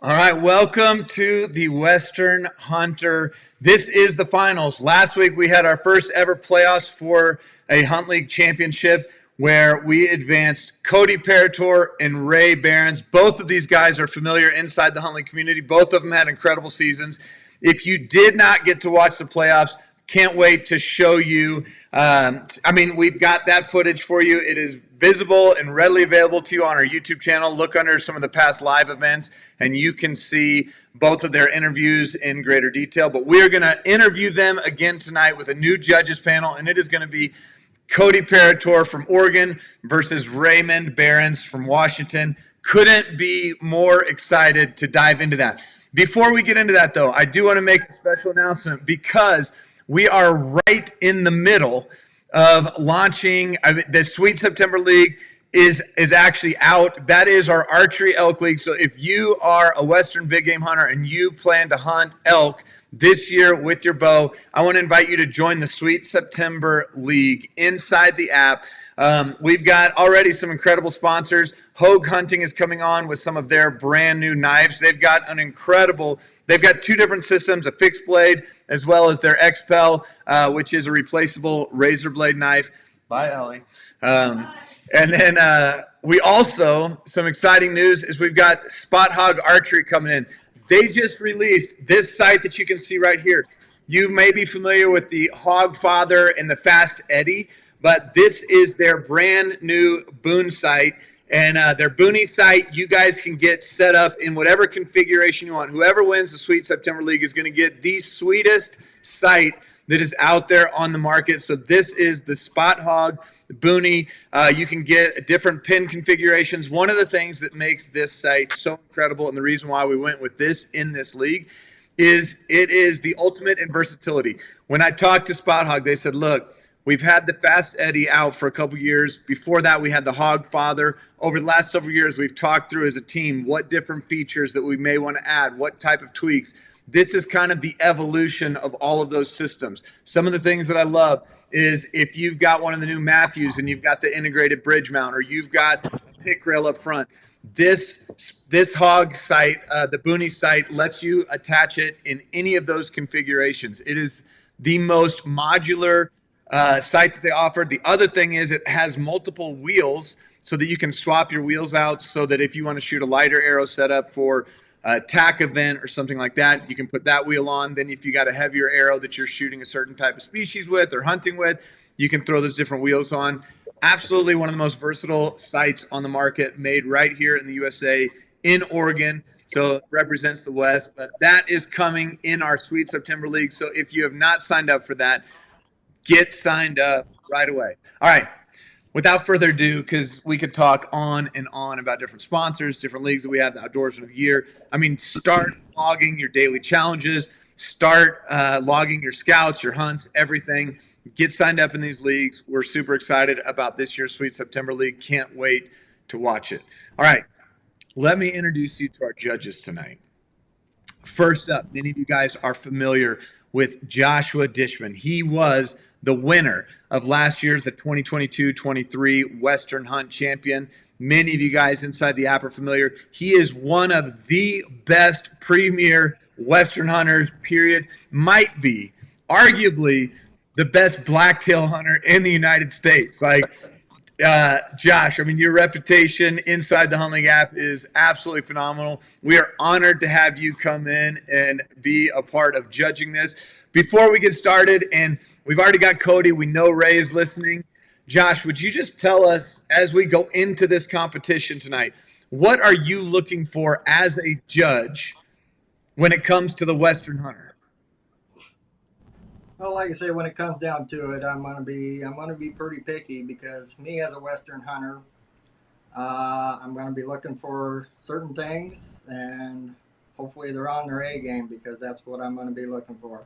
All right, welcome to the Western Hunter. This is the finals. Last week we had our first ever playoffs for a HuntLeague championship where we advanced Cody Paratore and Ray Behrens. Both of these guys are familiar inside the HuntLeague community. Both of them had incredible seasons. If you did not get to watch the playoffs, can't wait to show you. We've got that footage for you. It is visible and readily available to you on our YouTube channel. Look under some of the past live events, and you can see both of their interviews in greater detail. But we're going to interview them again tonight with a new judges panel, and it is going to be Cody Paratore from Oregon versus Raymond Behrens from Washington. Couldn't be more excited to dive into that. Before we get into that, though, I do want to make a special announcement because we are right in the middle of launching. The Sweet September League is actually out. That is our archery elk league. So if you are a Western big game hunter and you plan to hunt elk this year with your bow, I want to invite you to join the Sweet September League inside the app. We've got already some incredible sponsors. Hogue Hunting is coming on with some of their brand new knives. They've got two different systems, a fixed blade, as well as their XPEL, which is a replaceable razor blade knife. Bye, Ellie. And then we also, some exciting news is we've got Spot Hog Archery coming in. They just released this sight that you can see right here. You may be familiar with the Hog Father and the Fast Eddie, but this is their brand new boon sight. And their Booney site, you guys can get set up in whatever configuration you want. Whoever wins the Sweet September League is going to get the sweetest site that is out there on the market. So this is the Spot Hog Booney. You can get different pin configurations. One of the things that makes this site so incredible, and the reason why we went with this in this league, is it is the ultimate in versatility. When I talked to Spot Hog, they said, look, we've had the Fast Eddie out for a couple years. Before that, we had the Hog Father. Over the last several years, we've talked through as a team what different features that we may want to add, what type of tweaks. This is kind of the evolution of all of those systems. Some of the things that I love is if you've got one of the new Matthews and you've got the integrated bridge mount, or you've got a pick rail up front, this Hog site, the Booney site, lets you attach it in any of those configurations. It is the most modular site that they offer. The other thing is it has multiple wheels so that you can swap your wheels out, so that if you want to shoot a lighter arrow setup for a tack event or something like that, you can put that wheel on. Then if you got a heavier arrow that you're shooting a certain type of species with or hunting with, you can throw those different wheels on. Absolutely one of the most versatile sites on the market, made right here in the USA in Oregon. So it represents the West, but that is coming in our Sweet September League. So if you have not signed up for that, get signed up right away. All right. Without further ado, because we could talk on and on about different sponsors, different leagues that we have, the Outdoorsman of the Year. Start logging your daily challenges. Start logging your scouts, your hunts, everything. Get signed up in these leagues. We're super excited about this year's Sweet September League. Can't wait to watch it. All right. Let me introduce you to our judges tonight. First up, many of you guys are familiar with Joshua Dishman. He was the winner of last year's the 2022-23 Western Hunt Champion. Many of you guys inside the app are familiar. He is one of the best premier Western hunters, period. Might be, arguably, the best blacktail hunter in the United States. Josh, your reputation inside the HuntLeague app is absolutely phenomenal. We are honored to have you come in and be a part of judging this. Before we get started, and we've already got Cody, we know Ray is listening. Josh, would you just tell us, as we go into this competition tonight, what are you looking for as a judge when it comes to the Western hunter? Well, like I say, when it comes down to it, I'm gonna be pretty picky, because me as a Western hunter, I'm gonna be looking for certain things, and hopefully they're on their A game, because that's what I'm gonna be looking for.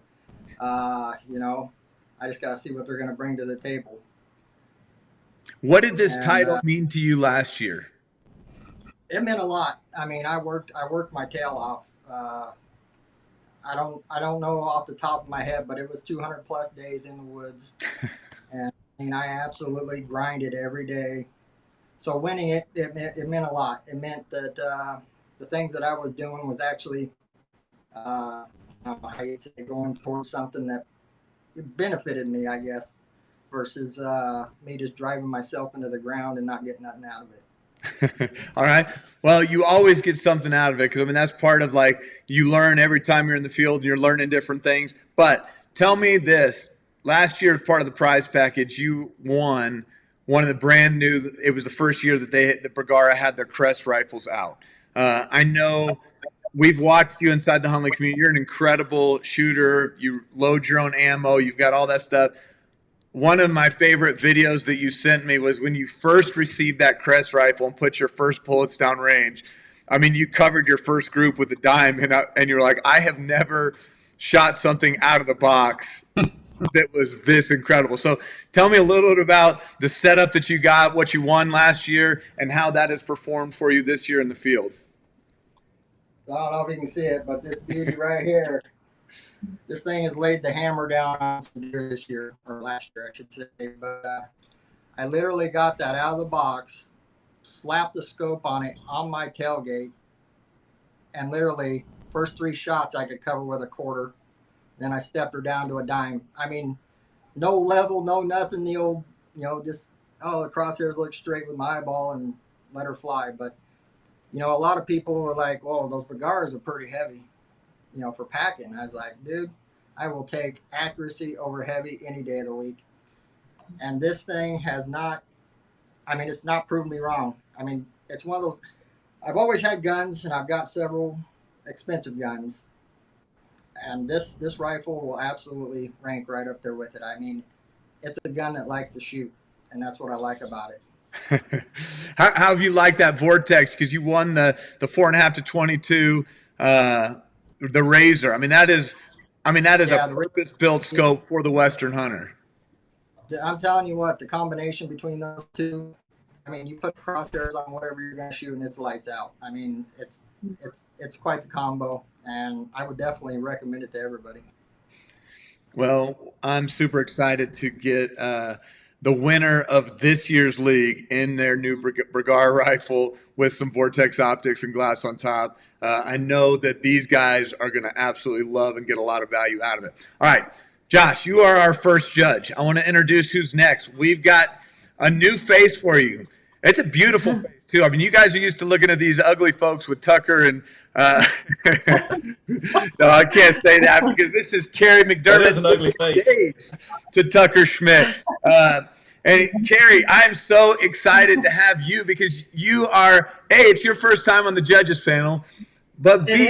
I just gotta see what they're gonna bring to the table. What did this title mean to you last year? It meant a lot. I worked my tail off. I don't know off the top of my head, but it was 200 plus days in the woods, and I absolutely grinded every day. So winning it meant a lot. It meant that the things that I was doing was actually, I hate to say, going towards something that it benefited me, I guess, versus me just driving myself into the ground and not getting nothing out of it. All right. Well, you always get something out of it because, I mean, that's part of like you learn every time you're in the field and you're learning different things. But tell me this. Last year, as part of the prize package, you won one of the brand new, it was the first year that the Bergara had their Crest rifles out. I know we've watched you inside the HuntLeague community. You're an incredible shooter. You load your own ammo. You've got all that stuff. One of my favorite videos that you sent me was when you first received that Crest rifle and put your first bullets down range. I mean, you covered your first group with a dime, and you're like, I have never shot something out of the box that was this incredible. So tell me a little bit about the setup that you got, what you won last year, and how that has performed for you this year in the field. I don't know if you can see it, but this beauty right here, this thing has laid the hammer down on some deer this year, or last year, I should say. But I literally got that out of the box, slapped the scope on it on my tailgate, and literally first 3 shots I could cover with a quarter. Then I stepped her down to a dime. I mean, no level, no nothing. The old, just, the crosshairs look straight with my eyeball and let her fly. But, a lot of people were like, "Oh, those Bergaras are pretty heavy, for packing." I was like, dude, I will take accuracy over heavy any day of the week. And this thing has not, it's not proven me wrong. I mean, it's one of those, I've always had guns and I've got several expensive guns. And this rifle will absolutely rank right up there with it. I mean, it's a gun that likes to shoot, and that's what I like about it. How have you liked that Vortex? Because you won the 4.5 to 22, the Razor. I mean, that is a purpose-built scope for the Western hunter. I'm telling you what, the combination between those two, you put crosshairs on whatever you're going to shoot, and it's lights out. I mean, it's quite the combo, and I would definitely recommend it to everybody. Well, I'm super excited to get the winner of this year's league in their new Bergara rifle with some Vortex optics and glass on top. I know that these guys are going to absolutely love and get a lot of value out of it. All right, Josh, you are our first judge. I want to introduce who's next. We've got a new face for you. It's a beautiful face, too. I mean, you guys are used to looking at these ugly folks with Tucker and no, I can't say that because this is Carrie McDermott. That is an ugly face. To Tucker Schmidt. And Carrie, I'm so excited to have you because you are, A, it's your first time on the judges panel, but B,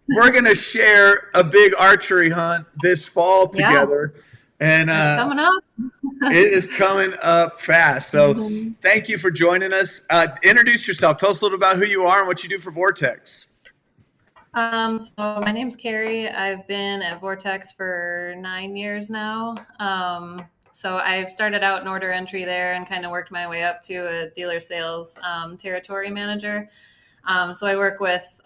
we're going to share a big archery hunt this fall together. Yeah. And it's coming up. It is coming up fast. So thank you for joining us. Introduce yourself. Tell us a little about who you are and what you do for Vortex. So my name's Carrie. I've been at Vortex for 9 years now. So I've started out in order entry there and kind of worked my way up to a dealer sales territory manager. So I work with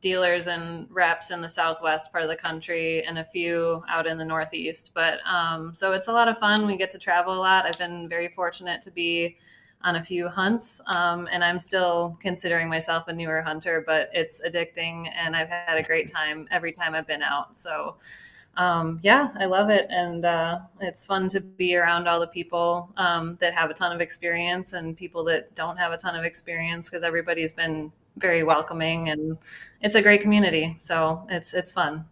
dealers and reps in the Southwest part of the country and a few out in the Northeast. But so it's a lot of fun. We get to travel a lot. I've been very fortunate to be on a few hunts, and I'm still considering myself a newer hunter, but it's addicting, and I've had a great time every time I've been out. So yeah, I love it. And it's fun to be around all the people that have a ton of experience and people that don't have a ton of experience, because everybody's been very welcoming and it's a great community. So it's fun.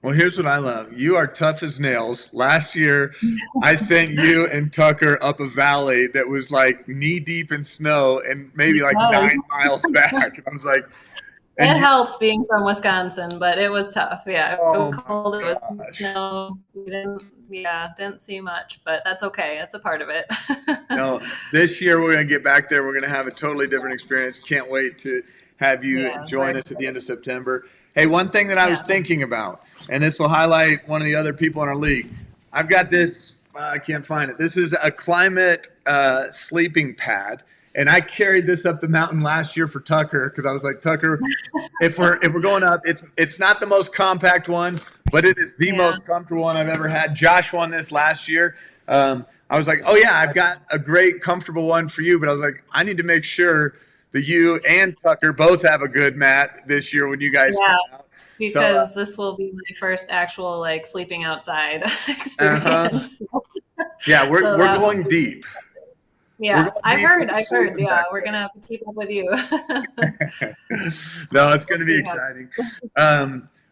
Well, here's what I love. You are tough as nails. Last year, I sent you and Tucker up a valley that was like knee deep in snow and maybe like 9 miles back. And I was like, it helps being from Wisconsin, but it was tough. Yeah. It was cold. It was snow. We didn't see much, but that's okay. That's a part of it. No, this year we're going to get back there. We're going to have a totally different experience. Can't wait to have you join us at the end of September. Hey, one thing that I was thinking about, and this will highlight one of the other people in our league. I've got this, I can't find it. This is a climate sleeping pad. And I carried this up the mountain last year for Tucker because I was like, Tucker, if we're going up, it's not the most compact one, but it is the most comfortable one I've ever had. Josh won this last year. I was like, oh yeah, I've got a great comfortable one for you, but I was like, I need to make sure that you and Tucker both have a good mat this year when you guys Yeah, come out. because this will be my first actual like sleeping outside Uh-huh. experience. Yeah, we're So that going deep. Yeah, I've heard. Yeah, we're gonna have to keep up with you. No, it's going to be exciting.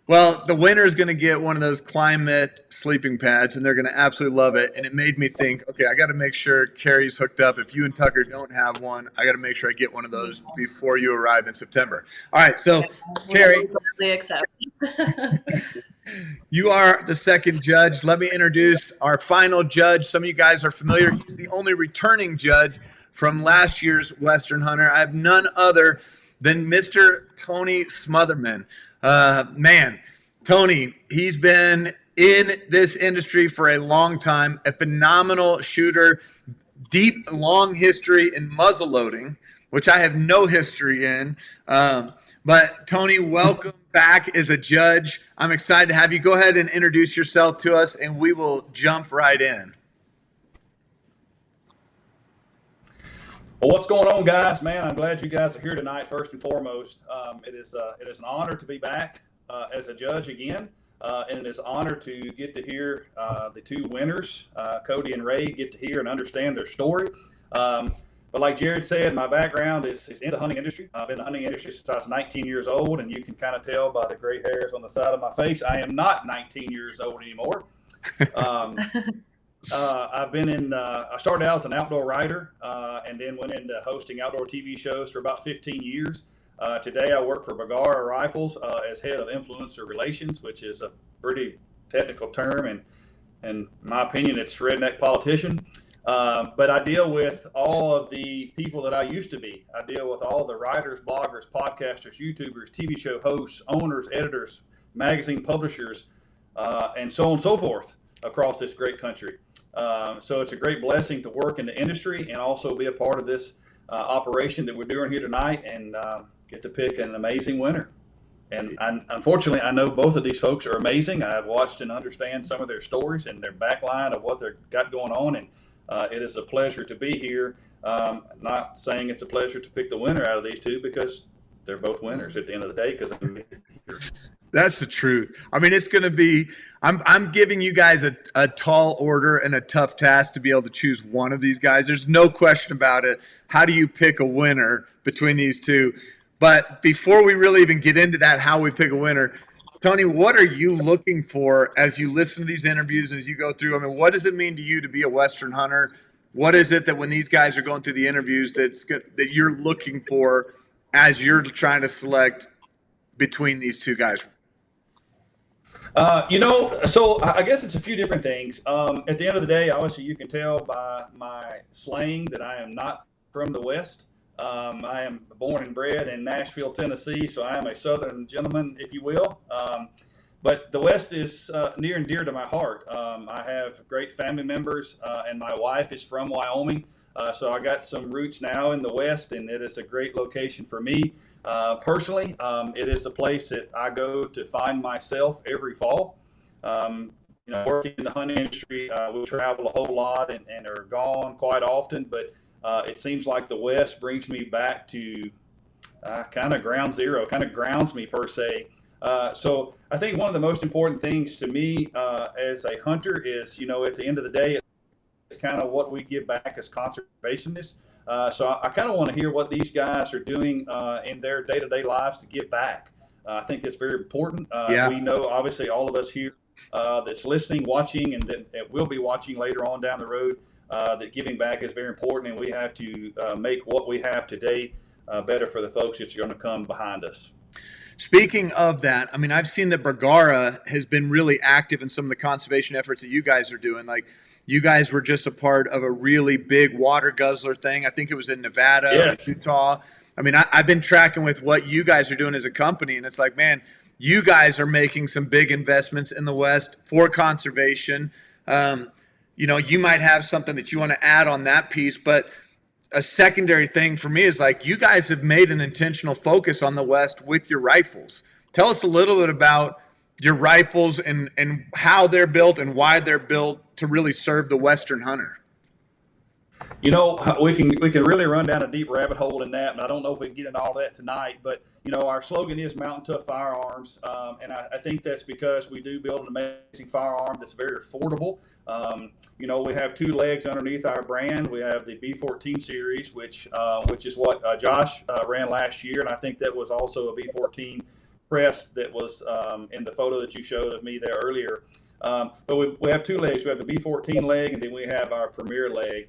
Well, the winner is going to get one of those climate sleeping pads, and they're going to absolutely love it. And it made me think, okay, I got to make sure Carrie's hooked up. If you and Tucker don't have one, I got to make sure I get one of those before you arrive in September. All right, so Carrie, Gladly accept. you are the second judge. Let me introduce our final judge. Some of you guys are familiar. He's the only returning judge from last year's Western Hunter. I have none other than Mr. Tony Smotherman. Man, Tony, he's been in this industry for a long time, a phenomenal shooter, deep, long history in muzzle loading, which I have no history in. But Tony, welcome back as a judge. I'm excited to have you. Go ahead and introduce yourself to us, and we will jump right in. Well, what's going on, guys? Man, I'm glad you guys are here tonight. First and foremost, it is an honor to be back as a judge again, and it is an honor to get to hear the two winners, Cody and Ray, get to hear and understand their story. But like Jared said, my background is in the hunting industry. I've been in the hunting industry since I was 19 years old, and you can kind of tell by the gray hairs on the side of my face, I am not 19 years old anymore. I've been in, I started out as an outdoor writer and then went into hosting outdoor TV shows for about 15 years. Today I work for Bergara Rifles as head of influencer relations, which is a pretty technical term, and in my opinion, it's redneck politician. But I deal with all of the people that I used to be. I deal with all the writers, bloggers, podcasters, YouTubers, TV show hosts, owners, editors, magazine publishers, and so on and so forth across this great country. So it's a great blessing to work in the industry and also be a part of this operation that we're doing here tonight and get to pick an amazing winner. And unfortunately, I know both of these folks are amazing. I've watched and understand some of their stories and their backline of what they've got going on. And it is a pleasure to be here. Not saying it's a pleasure to pick the winner out of these two because they're both winners at the end of the day because I'm here. That's the truth. I mean, it's going to be, I'm giving you guys a tall order and a tough task to be able to choose one of these guys. There's no question about it. How do you pick a winner between these two? But before we really even get into that, how we pick a winner, Tony, what are you looking for as you listen to these interviews, as you go through? I mean, what does it mean to you to be a Western hunter? What is it that when these guys are going through the interviews that you're looking for as you're trying to select between these two guys? So I guess it's a few different things. At the end of the day, obviously you can tell by my slang that I am not from the West. I am born and bred in Nashville, Tennessee, so I am a Southern gentleman, if you will. But the West is near and dear to my heart. I have great family members, and my wife is from Wyoming. So I got some roots now in the West, and it is a great location for me. Personally, it is a place that I go to find myself every fall. Working in the hunting industry, we travel a whole lot and are gone quite often, but it seems like the West brings me back to kind of ground zero, kind of grounds me per se. So I think one of the most important things to me as a hunter is, at the end of the day, it's kind of what we give back as conservationists. So I kind of want to hear what these guys are doing in their day-to-day lives to give back. I think that's very important. We know, obviously, all of us here that's listening, watching, and that will be watching later on down the road, that giving back is very important, and we have to make what we have today better for the folks that are going to come behind us. Speaking of that, I mean, I've seen that Bergara has been really active in some of the conservation efforts that you guys are doing. Like, you guys were just a part of a really big water guzzler thing. I think it was in Nevada, yes, Utah. I mean, I've been tracking with what you guys are doing as a company, and it's like, man, you guys are making some big investments in the West for conservation. You might have something that you want to add on that piece, but a secondary thing for me is like, you guys have made an intentional focus on the West with your rifles. Tell us a little bit about your rifles and how they're built and why they're built to really serve the Western hunter. You know, we can really run down a deep rabbit hole in that, and I don't know if we can get into all that tonight. But you know, our slogan is Mountain Tough Firearms, and I think that's because we do build an amazing firearm that's very affordable. You know, we have 2 legs underneath our brand. We have the B14 series, which is what Josh ran last year, and I think that was also a B14 crest that was in the photo that you showed of me there earlier. But we have 2 legs. We have the B14 leg, and then we have our Premier leg.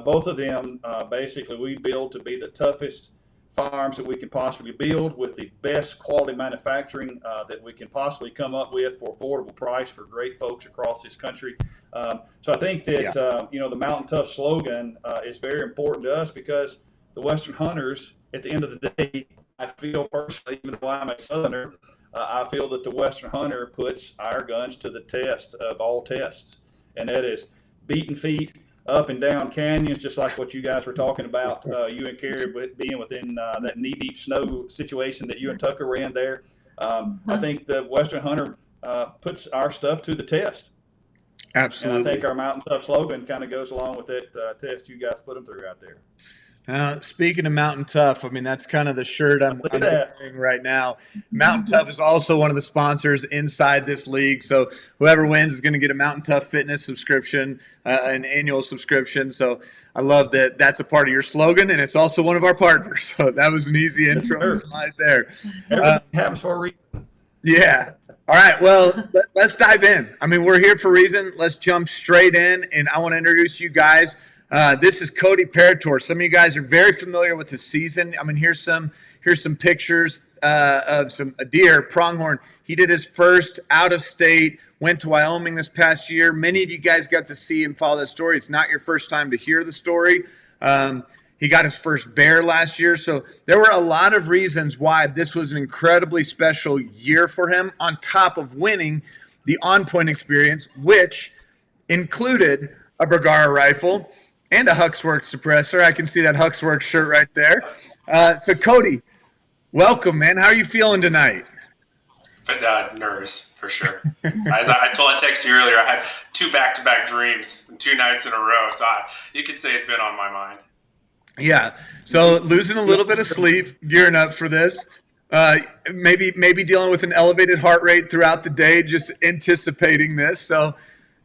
Both of them, basically, we build to be the toughest firearms that we can possibly build with the best quality manufacturing that we can possibly come up with for affordable price for great folks across this country. So I think that, you know, the Mountain Tough slogan is very important to us because the Western hunters, at the end of the day, I feel personally, even though I'm a Southerner, I feel that the Western hunter puts our guns to the test of all tests, and that is beating feet up and down canyons, just like what you guys were talking about, you and Carrie being within that knee-deep snow situation that you and Tucker were in there. I think the Western hunter puts our stuff to the test. Absolutely. And I think our Mountain Tough slogan kind of goes along with that test you guys put them through out there. Speaking of Mountain Tough, I mean, that's kind of the shirt I'm wearing right now. Mountain Tough is also one of the sponsors inside this league. So whoever wins is going to get a Mountain Tough fitness subscription, an annual subscription. So I love that that's a part of your slogan, and it's also one of our partners. So that was an easy intro slide there. Everything happens for a reason. Yeah. All right. Well, let's dive in. I mean, we're here for a reason. Let's jump straight in, and I want to introduce you guys. This is Cody Paratore. Some of you guys are very familiar with the season. I mean, here's some pictures of a deer, pronghorn. He did his first out of state, went to Wyoming this past year. Many of you guys got to see and follow that story. It's not your first time to hear the story. He got his first bear last year. So there were a lot of reasons why this was an incredibly special year for him, on top of winning the On Point experience, which included a Bergara rifle and a Huxworks suppressor. I can see that Huxworks shirt right there. So Cody, welcome, man. How are you feeling tonight? But nervous for sure. As I texted you earlier, I had 2 back-to-back dreams, 2 nights in a row. So you could say it's been on my mind. Yeah. So losing a little bit of sleep, gearing up for this. Maybe dealing with an elevated heart rate throughout the day, just anticipating this. So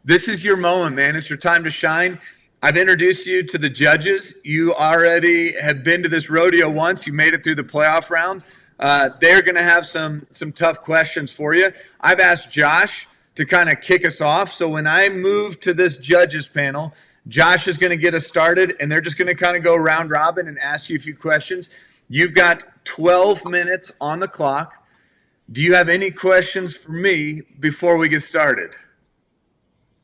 this is your moment, man. It's your time to shine. I've introduced you to the judges. You already have been to this rodeo once. You made it through the playoff rounds. They're going to have some tough questions for you. I've asked Josh to kind of kick us off. So when I move to this judges panel, Josh is going to get us started, and they're just going to kind of go round robin and ask you a few questions. You've got 12 minutes on the clock. Do you have any questions for me before we get started?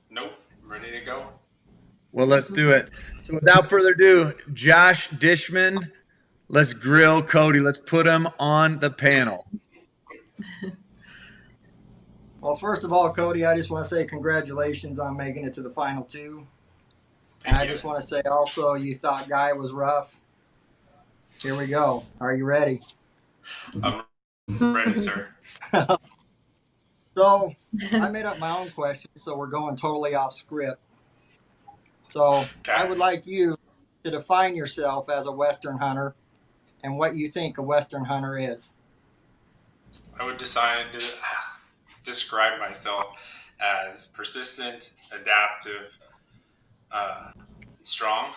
Nope. I'm ready to go. Well, let's do it. So without further ado, Josh Dishman, let's grill Cody. Let's put him on the panel. Well, first of all, Cody, I just want to say congratulations on making it to the final 2. And I just want to say also, you thought Guy was rough. Here we go. Are you ready? I'm ready, sir. So I made up my own questions, so we're going totally off script. So I would like you to define yourself as a Western hunter and what you think a Western hunter is. I would decide to describe myself as persistent, adaptive, strong.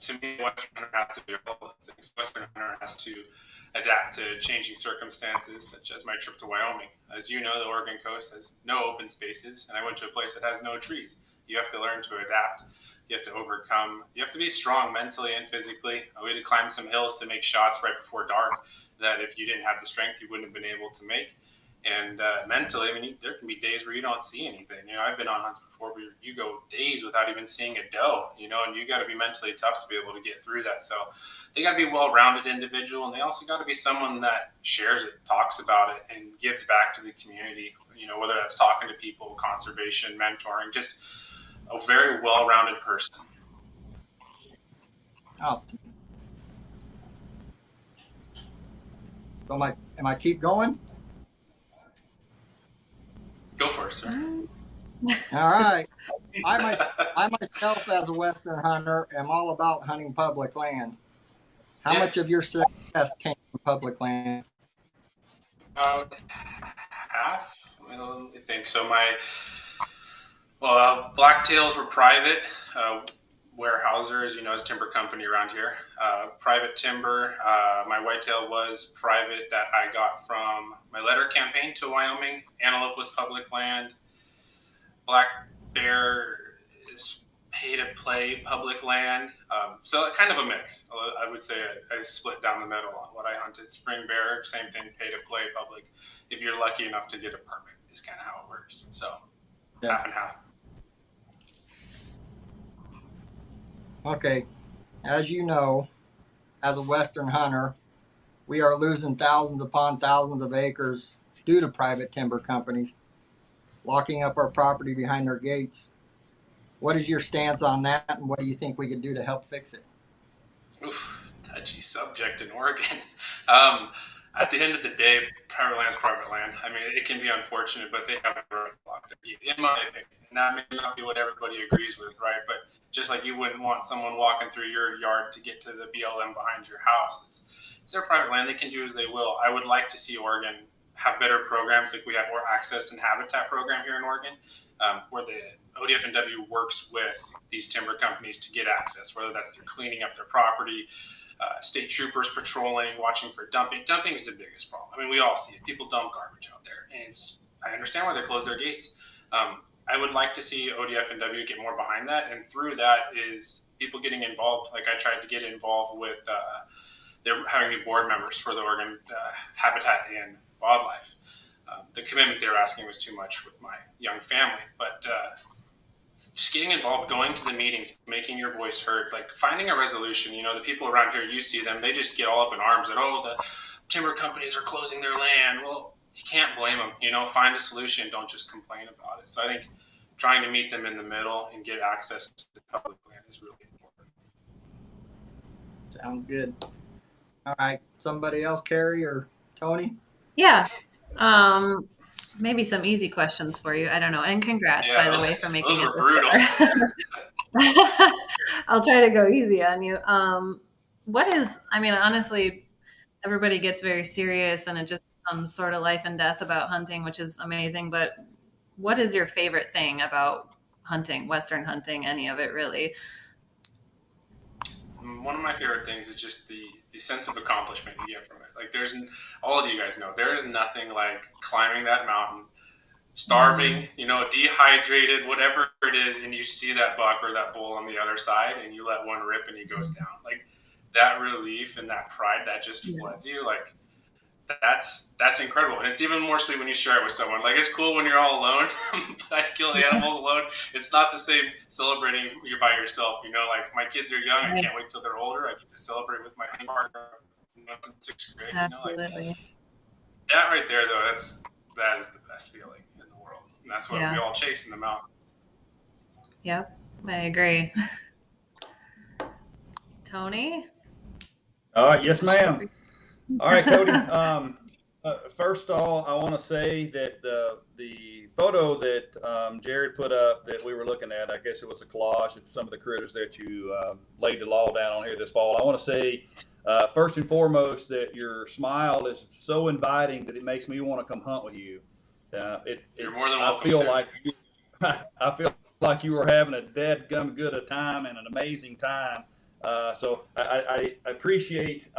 To me, Western hunter has to do all of things. Western hunter has to adapt to changing circumstances, such as my trip to Wyoming. As you know, the Oregon coast has no open spaces, and I went to a place that has no trees. You have to learn to adapt. You have to overcome. You have to be strong mentally and physically. We had to climb some hills to make shots right before dark that if you didn't have the strength, you wouldn't have been able to make. And mentally, I mean, there can be days where you don't see anything. You know, I've been on hunts before where you go days without even seeing a doe, you know, and you got to be mentally tough to be able to get through that. So they got to be a well-rounded individual, and they also got to be someone that shares it, talks about it, and gives back to the community, you know, whether that's talking to people, conservation, mentoring, just a very well-rounded person. Awesome. So am I keep going? Go for it, sir. All right. I myself, as a Western hunter, am all about hunting public land. How much of your success came from public land? About half. I think so. Blacktails were private. Weyerhaeuser, as you know, is timber company around here. Private timber. My whitetail was private that I got from my letter campaign to Wyoming. Antelope was public land. Black bear is pay to play public land. So kind of a mix. I would say I split down the middle on what I hunted. Spring bear, same thing, pay to play public. If you're lucky enough to get a permit, is kind of how it works. So half and half. Okay, as you know, as a Western hunter, we are losing thousands upon thousands of acres due to private timber companies locking up our property behind their gates. What is your stance on that, and what do you think we could do to help fix it? Oof, touchy subject in Oregon. At the end of the day, private land is private land. I mean, it can be unfortunate, but they have a right block, in my opinion. And that may not be what everybody agrees with, right? But just like you wouldn't want someone walking through your yard to get to the BLM behind your house, it's their private land. They can do as they will. I would like to see Oregon have better programs, like we have more access and habitat program here in Oregon, where the ODF&W works with these timber companies to get access, whether that's through cleaning up their property, state troopers patrolling, watching for dumping. Dumping is the biggest problem. I mean, we all see it. People dump garbage out there, and I understand why they close their gates. I would like to see ODF&W get more behind that, and through that is people getting involved. Like I tried to get involved with, they're having new board members for the Oregon Habitat and Wildlife. The commitment they were asking was too much with my young family, but just getting involved, going to the meetings, making your voice heard, like finding a resolution. You know, the people around here, you see them, they just get all up in arms that, oh, the timber companies are closing their land. Well, you can't blame them. You know, find a solution. Don't just complain about it. So I think trying to meet them in the middle and get access to public land is really important. Sounds good. All right, somebody else, Carrie or Tony? Yeah. Maybe some easy questions for you. I don't know. And congrats, by the way, for making those it were this far. I'll try to go easy on you. I mean, honestly, everybody gets very serious and it just becomes sort of life and death about hunting, which is amazing. But what is your favorite thing about hunting, Western hunting, any of it really? One of my favorite things is just the sense of accomplishment you get from it. Like all of you guys know, there is nothing like climbing that mountain, starving, you know, dehydrated, whatever it is, and you see that buck or that bull on the other side and you let one rip and he goes down. Like that relief and that pride that just floods you, like that's incredible. And it's even more sweet when you share it with someone. Like it's cool when you're all alone, but I've killed animals alone. It's not the same celebrating you're by yourself. You know, like my kids are young. I can't wait till they're older. I get to celebrate with my partner in 6th grade. Absolutely. You know, like that right there, though. That is the best feeling in the world, and that's what we all chase in the mountains. Yep, I agree. Tony? Yes, ma'am. All right, Cody. First of all, I want to say that the photo that Jared put up that we were looking at, I guess it was a collage of some of the critters that you laid the law down on here this fall. I want to say, first and foremost, that your smile is so inviting that it makes me want to come hunt with you. You're more than welcome. I feel like you were having a dadgum good a time and an amazing time. So I appreciate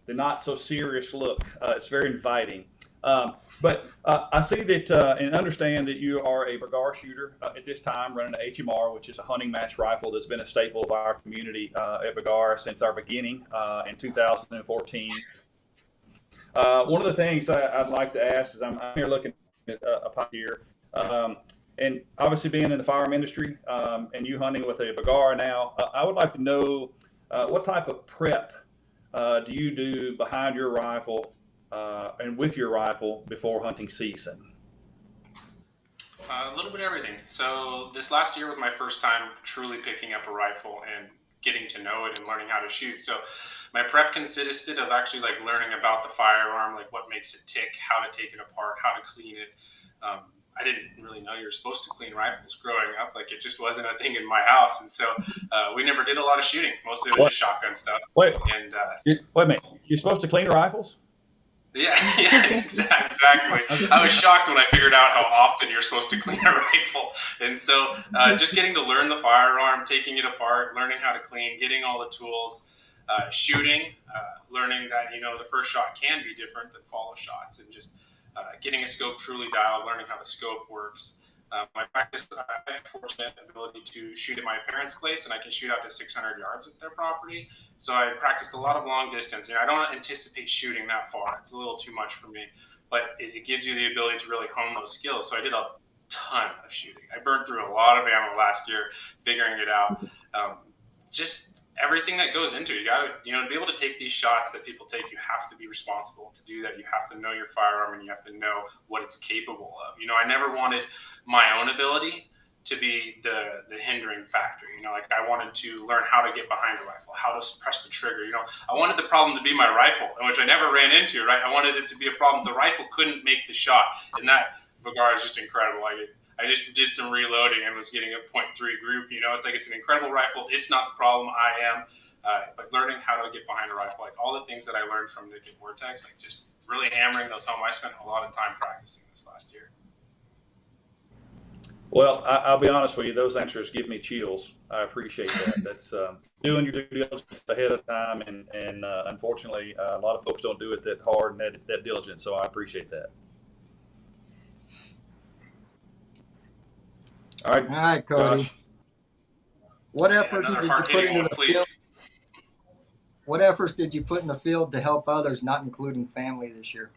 the not so serious look. It's very inviting. But I see that and understand that you are a Bergar shooter at this time, running an HMR, which is a hunting match rifle that's been a staple of our community at Bergar since our beginning in 2014. One of the things I'd like to ask is I'm here looking at a pot here. And obviously being in the firearm industry and you hunting with a Bergar now, I would like to know what type of prep do you do behind your rifle and with your rifle before hunting season? A little bit of everything. So this last year was my first time truly picking up a rifle and getting to know it and learning how to shoot. So my prep consisted of actually like learning about the firearm, like what makes it tick, how to take it apart, how to clean it, I didn't really know you were supposed to clean rifles growing up. Like, it just wasn't a thing in my house. And so we never did a lot of shooting. Mostly it was What? just shotgun stuff. Wait, And wait a minute. You're supposed to clean the rifles? yeah, exactly. I was shocked when I figured out how often you're supposed to clean a rifle. And so just getting to learn the firearm, taking it apart, learning how to clean, getting all the tools, shooting, learning that, the first shot can be different than follow shots, and just getting a scope truly dialed, learning how the scope works. My practice, I have fortunate ability to shoot at my parents' place, and I can shoot out to 600 yards at their property. So I practiced a lot of long distance. I don't anticipate shooting that far. It's a little too much for me, but it gives you the ability to really hone those skills. So I did a ton of shooting. I burned through a lot of ammo last year figuring it out. Just everything that goes into it. You got to, to be able to take these shots that people take, you have to be responsible to do that. You have to know your firearm, and you have to know what it's capable of. I never wanted my own ability to be the hindering factor. Like, I wanted to learn how to get behind a rifle, how to press the trigger. I wanted the problem to be my rifle, which I never ran into, right? I wanted it to be a problem. The rifle couldn't make the shot, and that Bagar is just incredible. I just did some reloading and was getting a .3 group. It's like, it's an incredible rifle. It's not the problem. I am. But learning how to get behind a rifle, like all the things that I learned from Nick and Vortex, like just really hammering those home. I spent a lot of time practicing this last year. Well, I'll be honest with you. Those answers give me chills. I appreciate that. That's doing your due diligence ahead of time, and unfortunately, a lot of folks don't do it that hard and that diligent. So I appreciate that. All right, Cody. Josh. What efforts did you put into the field? What efforts did you put in the field to help others, not including family, this year?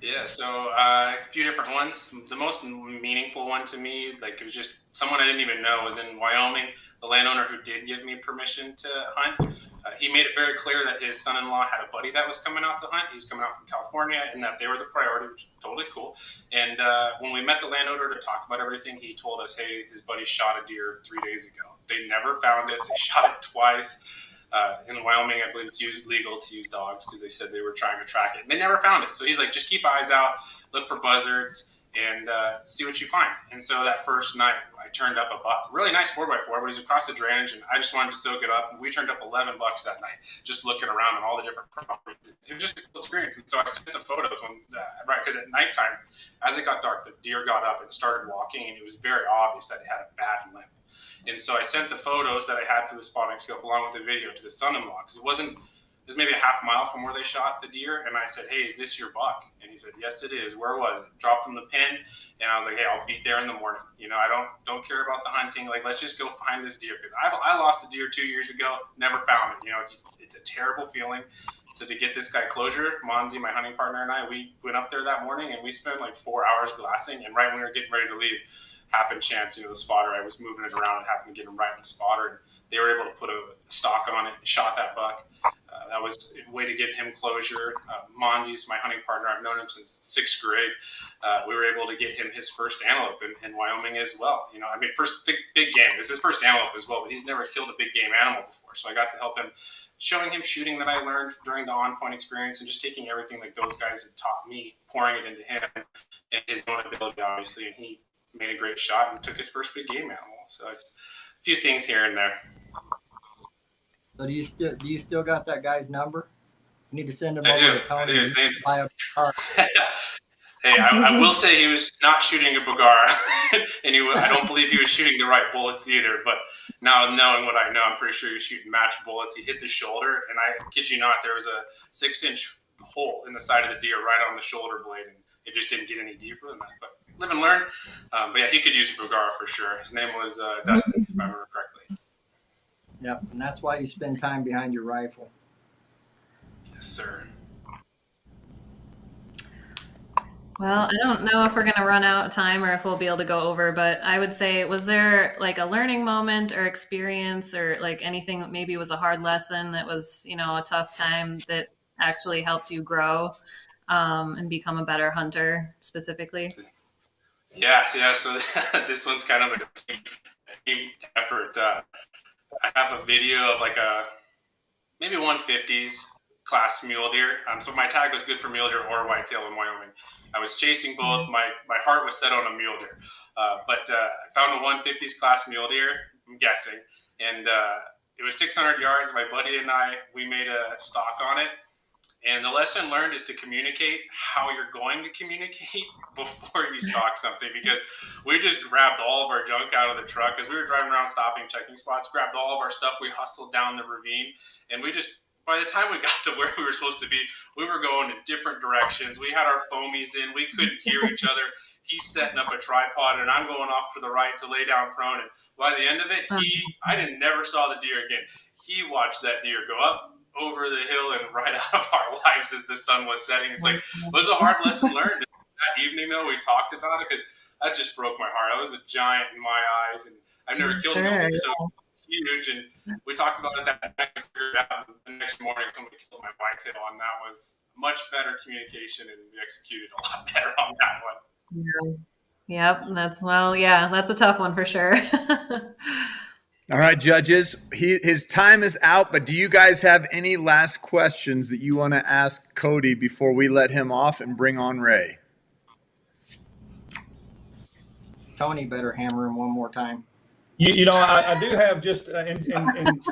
Yeah, so a few different ones. The most meaningful one to me, like, it was just someone I didn't even know, was in Wyoming. The landowner who did give me permission to hunt, he made it very clear that his son-in-law had a buddy that was coming out to hunt. He was coming out from California, and that they were the priority, which is totally cool. And when we met the landowner to talk about everything, he told us, hey, his buddy shot a deer 3 days ago. They never found it. They shot it twice. In Wyoming, I believe it's legal to use dogs, because they said they were trying to track it. And they never found it. So he's like, just keep eyes out, look for buzzards, and see what you find. And so that first night, I turned up a buck. Really nice 4x4, but he's across the drainage, and I just wanted to soak it up. And we turned up 11 bucks that night, just looking around on all the different properties. It was just a cool experience. And so I sent the photos because at nighttime, as it got dark, the deer got up and started walking, and it was very obvious that it had a bad limp. And so I sent the photos that I had through the spotting scope along with the video to the son-in-law, because it was maybe a half mile from where they shot the deer. And I said, hey, is this your buck? And he said, yes, it is. Where was it? Dropped him the pin. And I was like, hey, I'll be there in the morning. I don't care about the hunting. Like, let's just go find this deer. Because I lost a deer 2 years ago, never found it. It's a terrible feeling. So to get this guy closure, Monzi, my hunting partner, and I, we went up there that morning, and we spent like 4 hours glassing. And right when we were getting ready to leave, happened chance, the spotter, I was moving it around and happened to get him right in the spotter, and they were able to put a stock on it and shot that buck. That was a way to give him closure. Monzi's my hunting partner. I've known him since 6th grade. We were able to get him his first antelope in Wyoming as well. First big game. It was his first antelope as well, but he's never killed a big game animal before. So I got to help him, showing him shooting that I learned during the on-point experience, and just taking everything that those guys had taught me, pouring it into him and his own ability, obviously. And he made a great shot and took his first big game animal. So it's a few things here and there. So do you still got that guy's number? You need to send him over to Tony. I do. His name's buy a car. Hey, I will say he was not shooting a Bagar, and I don't believe he was shooting the right bullets either. But now, knowing what I know, I'm pretty sure he was shooting match bullets. He hit the shoulder, and I kid you not, there was a 6-inch hole in the side of the deer right on the shoulder blade, and it just didn't get any deeper than that. But live and learn. But yeah, he could use a Bagar for sure. His name was Dustin, if I remember correctly. Yep, and that's why you spend time behind your rifle. Yes, sir. Well, I don't know if we're going to run out of time or if we'll be able to go over, but I would say, was there like a learning moment or experience or like anything that maybe was a hard lesson that was, a tough time that actually helped you grow and become a better hunter specifically? Yeah. So this one's kind of a team effort. I have a video of like maybe 150s class mule deer. So my tag was good for mule deer or whitetail in Wyoming. I was chasing both. My heart was set on a mule deer, but I found a 150s class mule deer. I'm guessing, and it was 600 yards. My buddy and we made a stalk on it. And the lesson learned is to communicate how you're going to communicate before you stalk something, because we just grabbed all of our junk out of the truck as we were driving around stopping, checking spots, grabbed all of our stuff. We hustled down the ravine, and by the time we got to where we were supposed to be, we were going in different directions. We had our foamies in. We couldn't hear each other. He's setting up a tripod, and I'm going off to the right to lay down prone. And by the end of it, I never saw the deer again. He watched that deer go up over the hill and right out of our lives as the sun was setting. It's like, it was a hard lesson learned. That evening, though, we talked about it because that just broke my heart. I was a giant in my eyes, and I've never killed him, so huge. And we talked about it that night. I figured it out the next morning when we killed my whitetail, and that was much better communication, and we executed a lot better on that one. Yep, that's a tough one for sure. All right, judges, his time is out, but do you guys have any last questions that you want to ask Cody before we let him off and bring on Ray? Tony better hammer him one more time. I do have just, and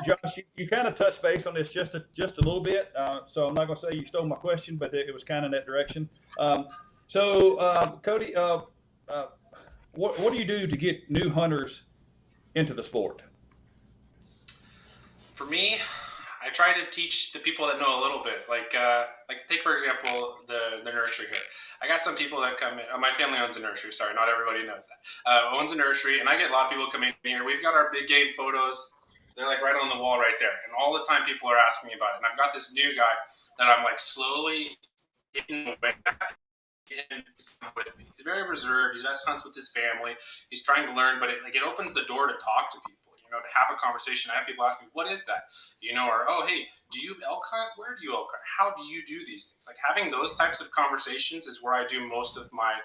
Josh, you kind of touched base on this just a little bit, so I'm not going to say you stole my question, but it was kind of in that direction. Cody, what do you do to get new hunters into the sport? For me, I try to teach the people that know a little bit. Like take for example the nursery here. I got some people that come in. My family owns a nursery. Sorry, not everybody knows that. Owns a nursery, and I get a lot of people coming in here. We've got our big game photos. They're like right on the wall right there, and all the time people are asking me about it. And I've got this new guy that I'm like slowly getting away with me. He's very reserved. He's hunts with his family. He's trying to learn, but it opens the door to talk to people. To have a conversation. I have people ask me, what is that? Or, oh, hey, do you elk hunt? Where do you elk hunt? How do you do these things? Like having those types of conversations is where I do most of my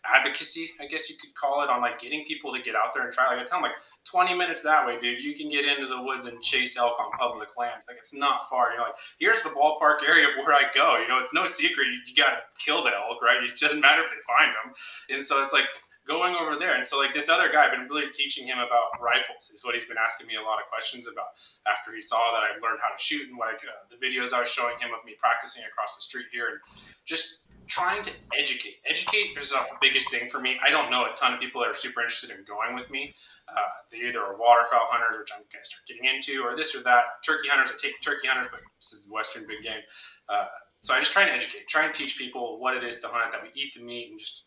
advocacy, I guess you could call it, on like getting people to get out there and try. Like I tell them, like 20 minutes that way, dude, you can get into the woods and chase elk on public land. Like it's not far. Like here's the ballpark area of where I go. It's no secret. You got to kill the elk, right? It doesn't matter if they find them. And so it's like going over there. And so like this other guy, I've been really teaching him about rifles is what he's been asking me a lot of questions about after he saw that I learned how to shoot and the videos I was showing him of me practicing across the street here, and just trying to educate. Educate is the biggest thing for me. I don't know a ton of people that are super interested in going with me. They either are waterfowl hunters, which I'm going to start getting into, or this or that. Turkey hunters, I take turkey hunters, but this is the Western big game. So I just try to educate, try and teach people what it is to hunt, that we eat the meat, and just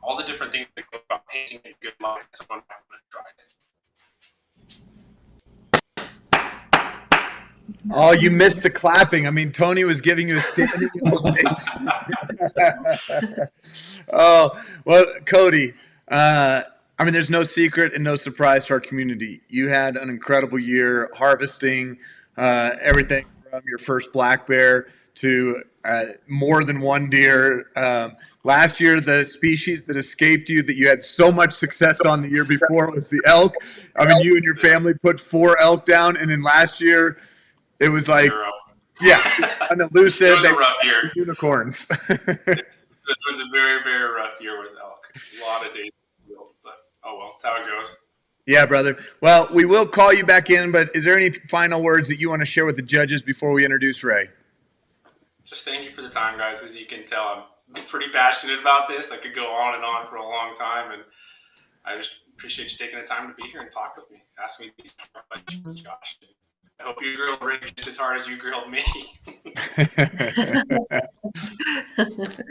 all the different things that go about painting and good luck. Someone might want to try it. Oh, you missed the clapping. I mean, Tony was giving you a standing ovation. Oh, well, Cody, there's no secret and no surprise to our community. You had an incredible year harvesting everything from your first black bear to more than one deer. Last year, the species that escaped you that you had so much success on the year before was the elk. You and your family put 4 elk down, and then last year it was like, 0. an elusive. It was a rough year. Unicorns. It was a very, very rough year with elk. A lot of days, but oh well, that's how it goes. Yeah, brother. Well, we will call you back in, but is there any final words that you want to share with the judges before we introduce Ray? Just thank you for the time, guys. As you can tell, I'm pretty passionate about this. I could go on and on for a long time, and I just appreciate you taking the time to be here and talk with me. Ask me these questions, Josh. I hope you grilled Ray just as hard as you grilled me.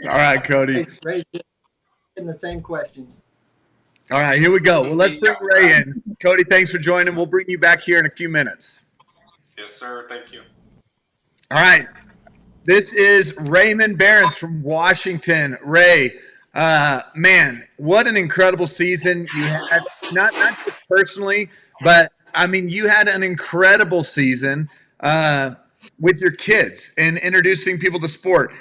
All right, Cody. Ray's getting the same questions. All right, here we go. Well, let's bring Ray in. Cody, thanks for joining. We'll bring you back here in a few minutes. Yes, sir. Thank you. All right. This is Raymond Behrens from Washington. Ray, man, what an incredible season you had, not just personally, but you had an incredible season with your kids and introducing people to sport.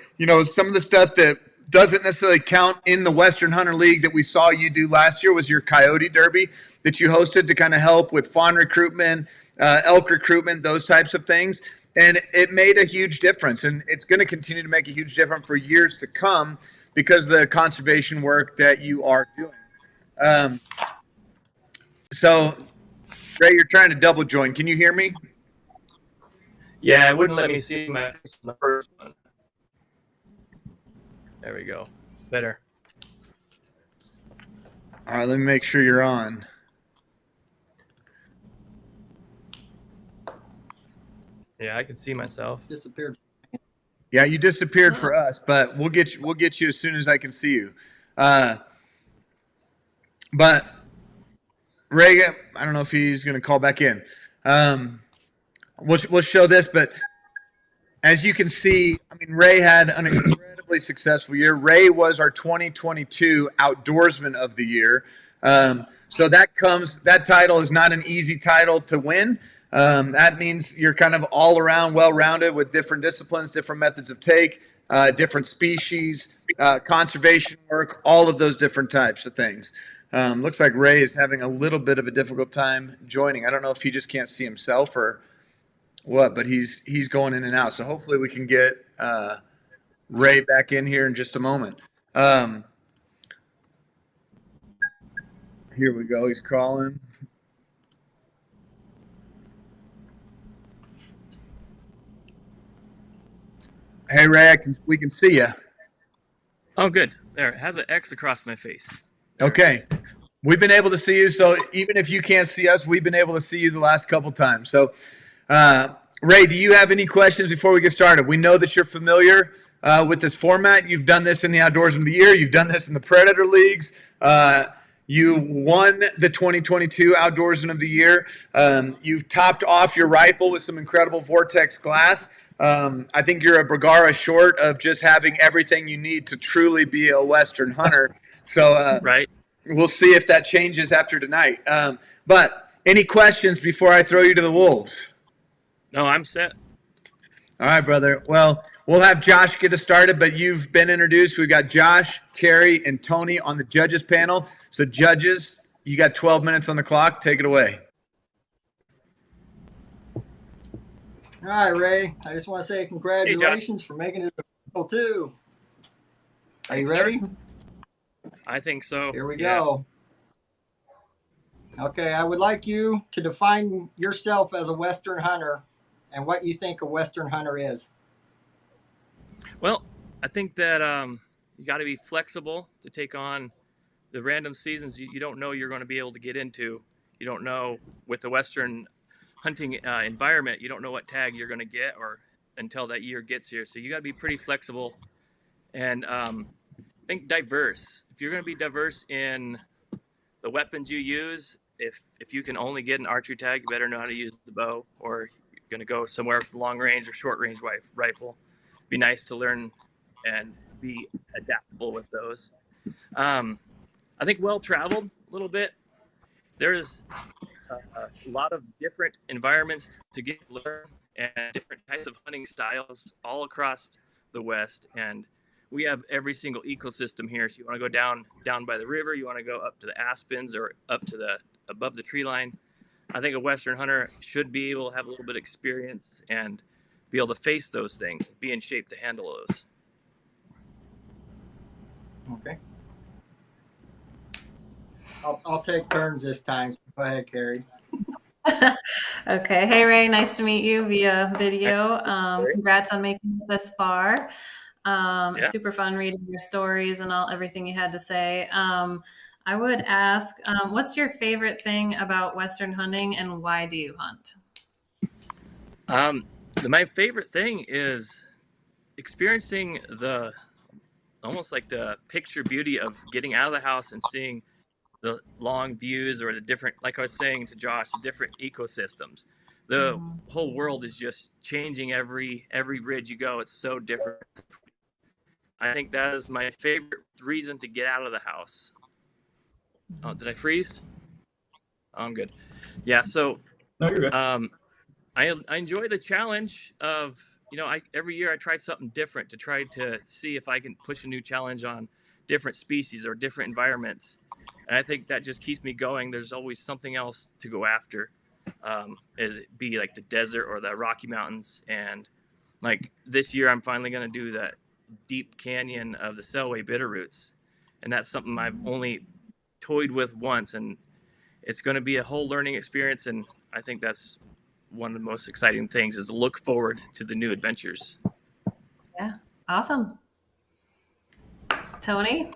Some of the stuff that doesn't necessarily count in the Western Hunter League that we saw you do last year was your Coyote Derby that you hosted to kind of help with fawn recruitment, elk recruitment, those types of things. And it made a huge difference, and it's going to continue to make a huge difference for years to come because of the conservation work that you are doing. So, Ray, you're trying to double join. Can you hear me? Yeah, it wouldn't let me see my face on the first one. There we go. Better. All right, let me make sure you're on. Yeah, I can see myself. Disappeared. Yeah, you disappeared for us, but we'll get you as soon as I can see you. But Ray, I don't know if he's going to call back in. We'll show this, but as you can see, I mean, Ray had an incredibly successful year. Ray was our 2022 Outdoorsman of the Year. So that title is not an easy title to win. That means you're kind of all around well-rounded with different disciplines, different methods of take, different species, conservation work, all of those different types of things. Looks like Ray is having a little bit of a difficult time joining. I don't know if he just can't see himself or what, but he's going in and out. So hopefully we can get Ray back in here in just a moment. Here we go. He's calling. Hey, Ray, we can see you. Oh, good. There, it has an X across my face. There Okay. We've been able to see you. So even if you can't see us, we've been able to see you the last couple times. So, Ray, do you have any questions before we get started? We know that you're familiar with this format. You've done this in the Outdoorsman of the Year. You've done this in the Predator Leagues. You won the 2022 Outdoorsman of the Year. You've topped off your rifle with some incredible Vortex glass. I think you're a Bergara short of just having everything you need to truly be a Western hunter. So right. We'll see if that changes after tonight. But any questions before I throw you to the wolves? No, I'm set. All right, brother. Well, we'll have Josh get us started, but you've been introduced. We've got Josh, Carrie, and Tony on the judges panel. So judges, you got 12 minutes on the clock. Take it away. All right, Ray. I just want to say congratulations for making it to Final Two. Are you Thanks, ready? sir. I think so. Here we go. Okay, I would like you to define yourself as a Western hunter and what you think a Western hunter is. Well, I think that you got to be flexible to take on the random seasons you don't know you're going to be able to get into. You don't know with the Western hunting environment, you don't know what tag you're going to get or until that year gets here. So you got to be pretty flexible and think diverse. If you're going to be diverse in the weapons you use, if you can only get an archery tag, you better know how to use the bow, or you're going to go somewhere with long range or short range rifle. Be nice to learn and be adaptable with those. I think well-traveled a little bit. There's a lot of different environments to get to learn and different types of hunting styles all across the West. And we have every single ecosystem here. So you want to go down by the river, you want to go up to the aspens or up to above the tree line. I think a Western hunter should be able to have a little bit of experience and be able to face those things, be in shape to handle those. Okay. I'll take turns this time. So go ahead, Carrie. Okay. Hey, Ray. Nice to meet you via video. Congrats on making it this far. Yeah. Super fun reading your stories and everything you had to say. I would ask, what's your favorite thing about Western hunting and why do you hunt? My favorite thing is experiencing almost like the picture beauty of getting out of the house and seeing the long views or the different, like I was saying to Josh, the different ecosystems. The whole world is just changing every ridge you go. It's so different. I think that is my favorite reason to get out of the house. Oh, did I freeze? Oh, I'm good. Yeah, so No, you're good. I enjoy the challenge of, every year I try something different to try to see if I can push a new challenge on different species or different environments. And I think that just keeps me going. There's always something else to go after. is be like the desert or the Rocky Mountains. And like this year, I'm finally going to do that deep canyon of the Selway Bitterroots. And that's something I've only toyed with once. And it's going to be a whole learning experience. And I think that's one of the most exciting things, is to look forward to the new adventures. Yeah. Awesome. Tony?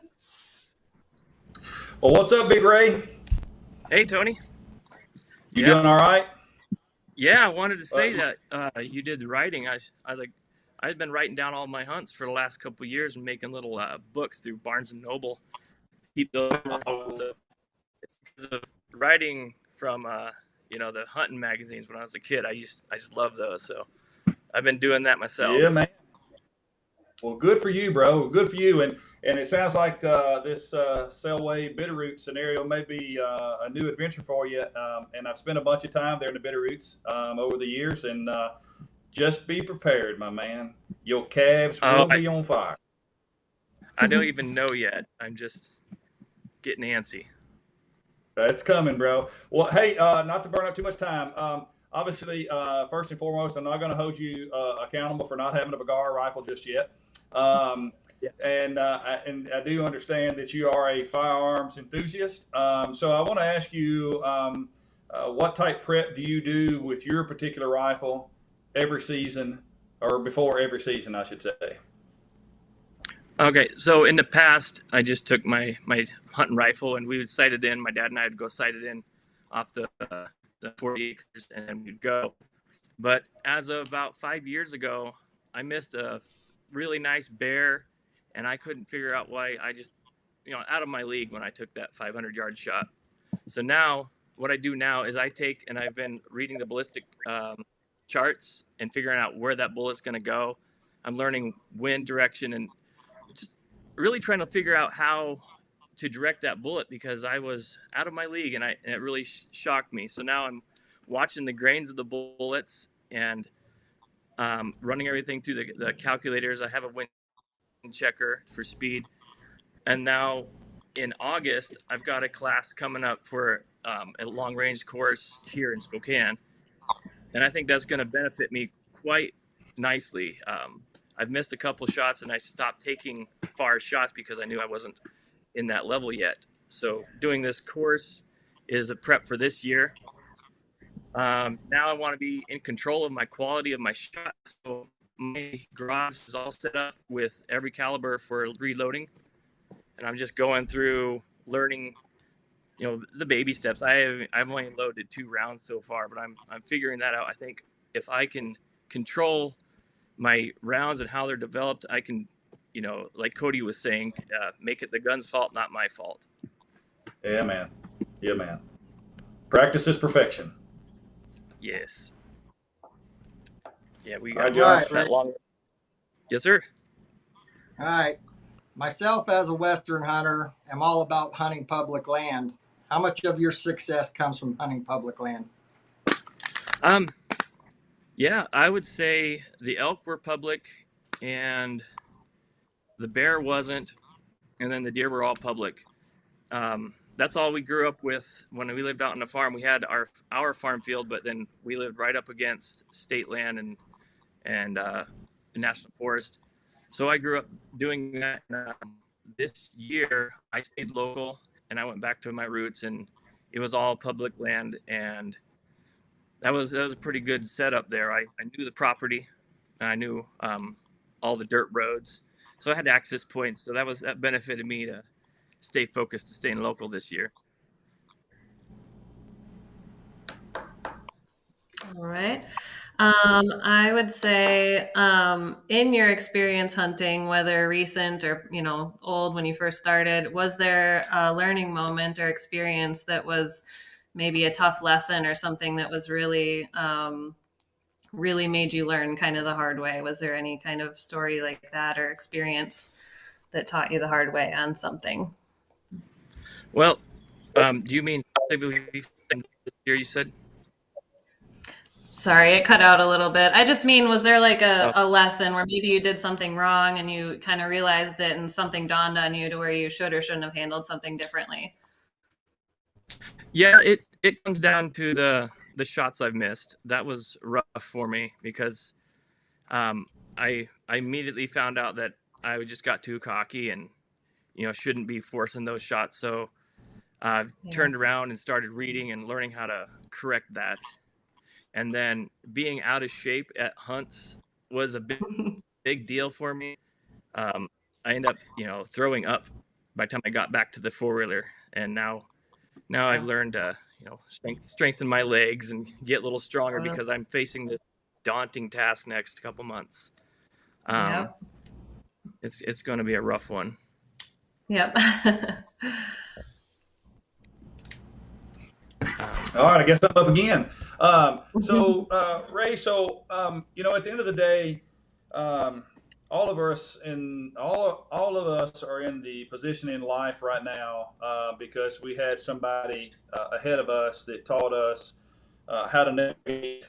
Well, what's up, Big Ray? Hey, Tony. You doing all right? Yeah, I wanted to say that you did the writing. I've been writing down all my hunts for the last couple of years and making little books through Barnes and Noble. Keep those because of writing from the hunting magazines when I was a kid. I just love those, so I've been doing that myself. Yeah, man. Well, good for you, bro. Good for you. And it sounds like this Selway Bitterroot scenario may be a new adventure for you. And I've spent a bunch of time there in the Bitterroots over the years. And just be prepared, my man. Your calves will be on fire. I don't even know yet. I'm just getting antsy. That's coming, bro. Well, hey, not to burn up too much time. Obviously, first and foremost, I'm not going to hold you accountable for not having a Bergara rifle just yet. And I do understand that you are a firearms enthusiast. So I want to ask you, what type prep do you do with your particular rifle every season, or before every season, I should say? Okay, so in the past, I just took my hunting rifle and we would sight it in. My dad and I would go sight it in off the 40 acres and then we'd go. But as of about 5 years ago, I missed a really nice bear and I couldn't figure out why. I just, out of my league when I took that 500-yard shot. So now what I do now is I've been reading the ballistic charts and figuring out where that bullet's going to go. I'm learning wind direction and just really trying to figure out how to direct that bullet, because I was out of my league and it really shocked me. So now I'm watching the grains of the bullets and running everything through the calculators. I have a wind checker for speed. And now in August, I've got a class coming up for a long range course here in Spokane. And I think that's going to benefit me quite nicely. I've missed a couple shots and I stopped taking far shots because I knew I wasn't in that level yet. So doing this course is a prep for this year. Now I want to be in control of my quality of my shot. So my garage is all set up with every caliber for reloading. And I'm just going through learning, the baby steps. I've only loaded 2 rounds so far, but I'm figuring that out. I think if I can control my rounds and how they're developed, I can, like Cody was saying, make it the gun's fault, not my fault. Yeah, man. Practice is perfection. Yes. Yeah, we All right, got Josh. that long. Yes, sir. All right. Myself as a Western hunter, am all about hunting public land. How much of your success comes from hunting public land? Yeah, I would say the elk were public and the bear wasn't, and then the deer were all public. That's all we grew up with when we lived out on the farm. We had our farm field, but then we lived right up against state land and the national forest. So I grew up doing that. This year, I stayed local and I went back to my roots, and it was all public land, and that was a pretty good setup there. I knew the property, and I knew all the dirt roads, so I had access points. So that benefited me to stay focused, to staying local this year. All right. I would say, in your experience hunting, whether recent or, old when you first started, was there a learning moment or experience that was maybe a tough lesson or something that was really, really made you learn kind of the hard way? Was there any kind of story like that or experience that taught you the hard way on something? Well, do you mean this year you said? Sorry, it cut out a little bit. I just mean, was there like a lesson where maybe you did something wrong and you kind of realized it and something dawned on you to where you should or shouldn't have handled something differently? Yeah, it comes down to the the shots I've missed. That was rough for me because I immediately found out that I just got too cocky and, shouldn't be forcing those shots. So I've turned around and started reading and learning how to correct that. And then being out of shape at hunts was a big deal for me. I ended up, throwing up by the time I got back to the four-wheeler. And now I've learned to, strengthen my legs and get a little stronger because I'm facing this daunting task next couple months. It's going to be a rough one. Yep. All right, I guess I'm up again. Ray, at the end of the day, all of us are in the position in life right now because we had somebody ahead of us that taught us how to navigate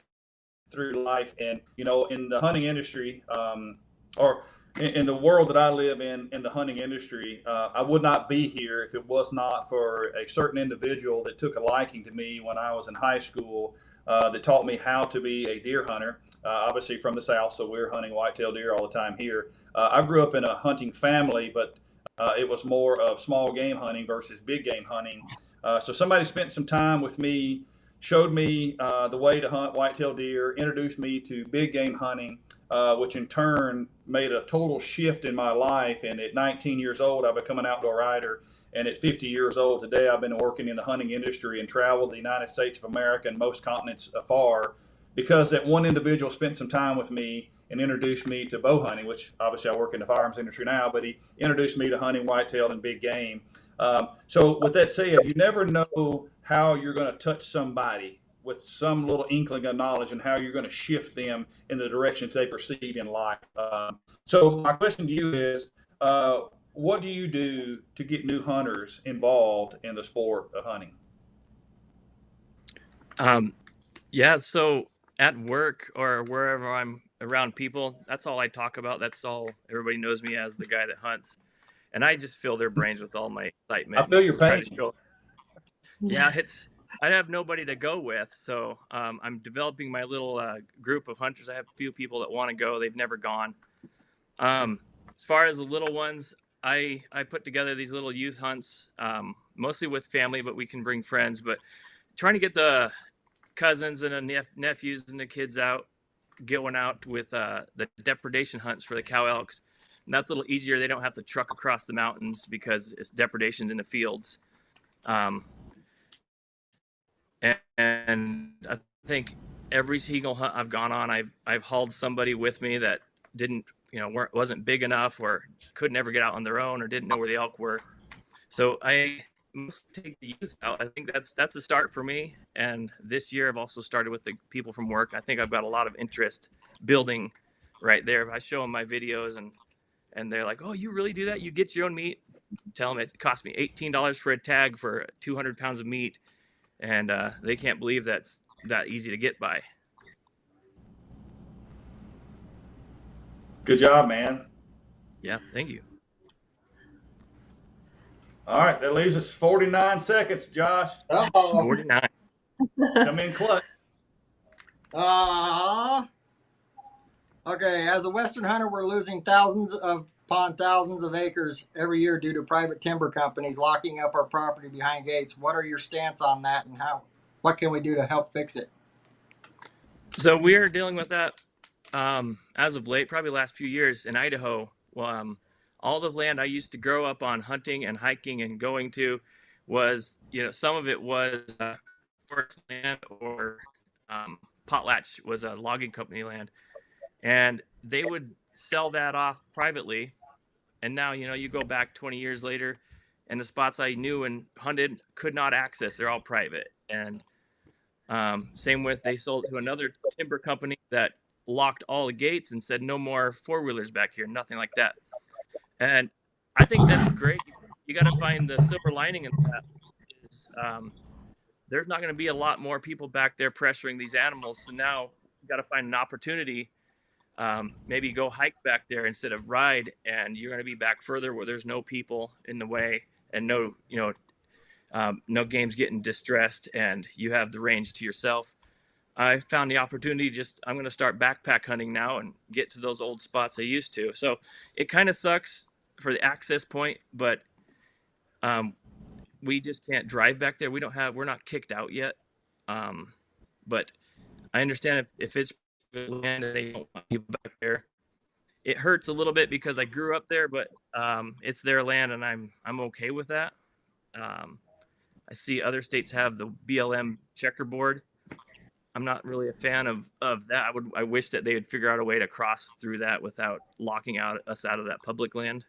through life. And in the hunting industry, or in the world that I live in the hunting industry, I would not be here if it was not for a certain individual that took a liking to me when I was in high school, that taught me how to be a deer hunter. Obviously from the South, so we're hunting whitetail deer all the time here. I grew up in a hunting family, but it was more of small game hunting versus big game hunting. So somebody spent some time with me, showed me the way to hunt whitetail deer, introduced me to big game hunting, which in turn made a total shift in my life. And at 19 years old, I became an outdoor rider. And at 50 years old today, I've been working in the hunting industry and traveled the United States of America and most continents afar because that one individual spent some time with me and introduced me to bow hunting, which obviously I work in the firearms industry now, but he introduced me to hunting whitetail and big game. So with that said, you never know how you're going to touch somebody with some little inkling of knowledge and how you're going to shift them in the directions they proceed in life. So my question to you is, what do you do to get new hunters involved in the sport of hunting? So at work or wherever I'm around people, that's all I talk about. That's all everybody knows me as, the guy that hunts. And I just fill their brains with all my excitement. I feel your pain. Yeah, I have nobody to go with. So I'm developing my little group of hunters. I have a few people that want to go. They've never gone. As far as the little ones, I put together these little youth hunts, mostly with family, but we can bring friends. But trying to get the cousins and the nephews and the kids going out with the depredation hunts for the cow elks. And that's a little easier. They don't have to truck across the mountains because it's depredations in the fields. And I think every single hunt I've gone on, I've hauled somebody with me that didn't, wasn't big enough or could never get out on their own or didn't know where the elk were. So I must take the youth out. I think that's the start for me. And this year I've also started with the people from work. I think I've got a lot of interest building right there. If I show them my videos and they're like, "Oh, you really do that? You get your own meat?" Tell them it cost me $18 for a tag for 200 pounds of meat. And they can't believe that's that easy to get by. Good job, man. Yeah, thank you. All right, that leaves us 49 seconds, Josh. 49. Come in clutch. Okay, as a Western hunter, we're losing thousands upon thousands of acres every year due to private timber companies locking up our property behind gates. What are your stance on that, and what can we do to help fix it? So we're dealing with that as of late, probably the last few years in Idaho. All the land I used to grow up on hunting and hiking and going to was, some of it was forest land or potlatch was a logging company land. And they would sell that off privately. And now, you go back 20 years later and the spots I knew and hunted could not access. They're all private. And same with, they sold to another timber company that locked all the gates and said no more four-wheelers back here, nothing like that. And I think that's great. You got to find the silver lining in that. There's not going to be a lot more people back there pressuring these animals. So now you got to find an opportunity. Maybe go hike back there instead of ride, and you're going to be back further where there's no people in the way and no games getting distressed, and you have the range to yourself. I found the opportunity. I'm going to start backpack hunting now and get to those old spots I used to. So it kind of sucks for the access point, but we just can't drive back there. We're not kicked out yet. But I understand if it's land and they don't want people back there, it hurts a little bit because I grew up there, but it's their land and I'm okay with that. I see other states have the BLM checkerboard. I'm not really a fan of that. I wish that they would figure out a way to cross through that without locking us out of that public land.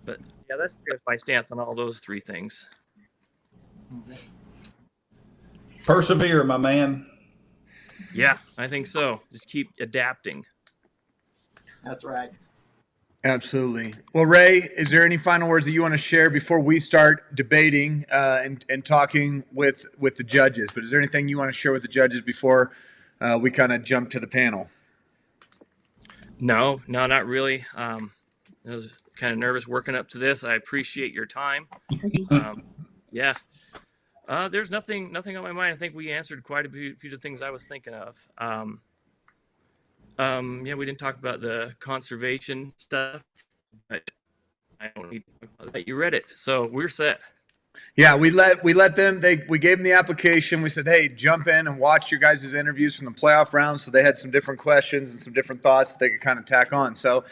But yeah, that's my stance on all those three things. Persevere, my man. Yeah, I think so. Just keep adapting. That's right. Absolutely. Well, Ray, is there any final words that you want to share before we start debating and talking with the judges? But is there anything you want to share with the judges before we kind of jump to the panel? No, not really. I was kind of nervous working up to this. I appreciate your time. Yeah. There's nothing on my mind. I think we answered quite a few of the things I was thinking of. Yeah, we didn't talk about the conservation stuff, but I don't need to talk about that. You read it, so we're set. Yeah, we let them. We gave them the application. We said, hey, jump in and watch your guys' interviews from the playoff round. So they had some different questions and some different thoughts that they could kind of tack on. So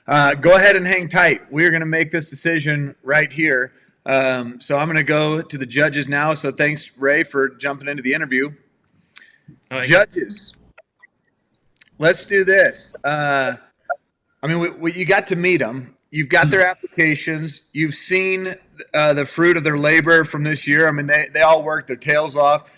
go ahead and hang tight. We're going to make this decision right here. So I'm going to go to the judges now. So thanks, Ray, for jumping into the interview. Right. Judges, let's do this. You got to meet them. You've got their applications. You've seen the fruit of their labor from this year. I mean, they all worked their tails off.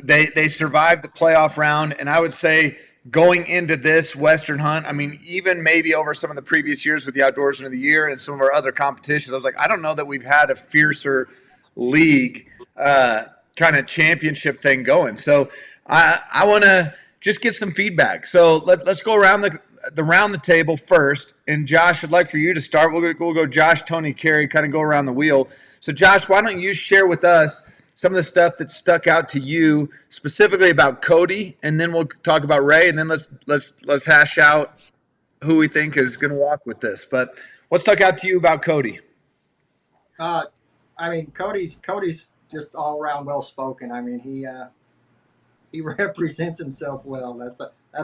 They survived the playoff round, and I would say going into this Western Hunt, I mean, even maybe over some of the previous years with the Outdoorsman of the Year and some of our other competitions, I was like, I don't know that we've had a fiercer league kind of championship thing going. So I want to just get some feedback. So let's go around the table first. And Josh, I'd like for you to start. We'll go Josh, Tony, Carey, kind of go around the wheel. So Josh, why don't you share with us some of the stuff that stuck out to you specifically about Cody, and then we'll talk about Ray, and then let's hash out who we think is going to walk with this. But what stuck out to you about Cody? Cody's just all around well spoken. I mean, he represents himself well. That's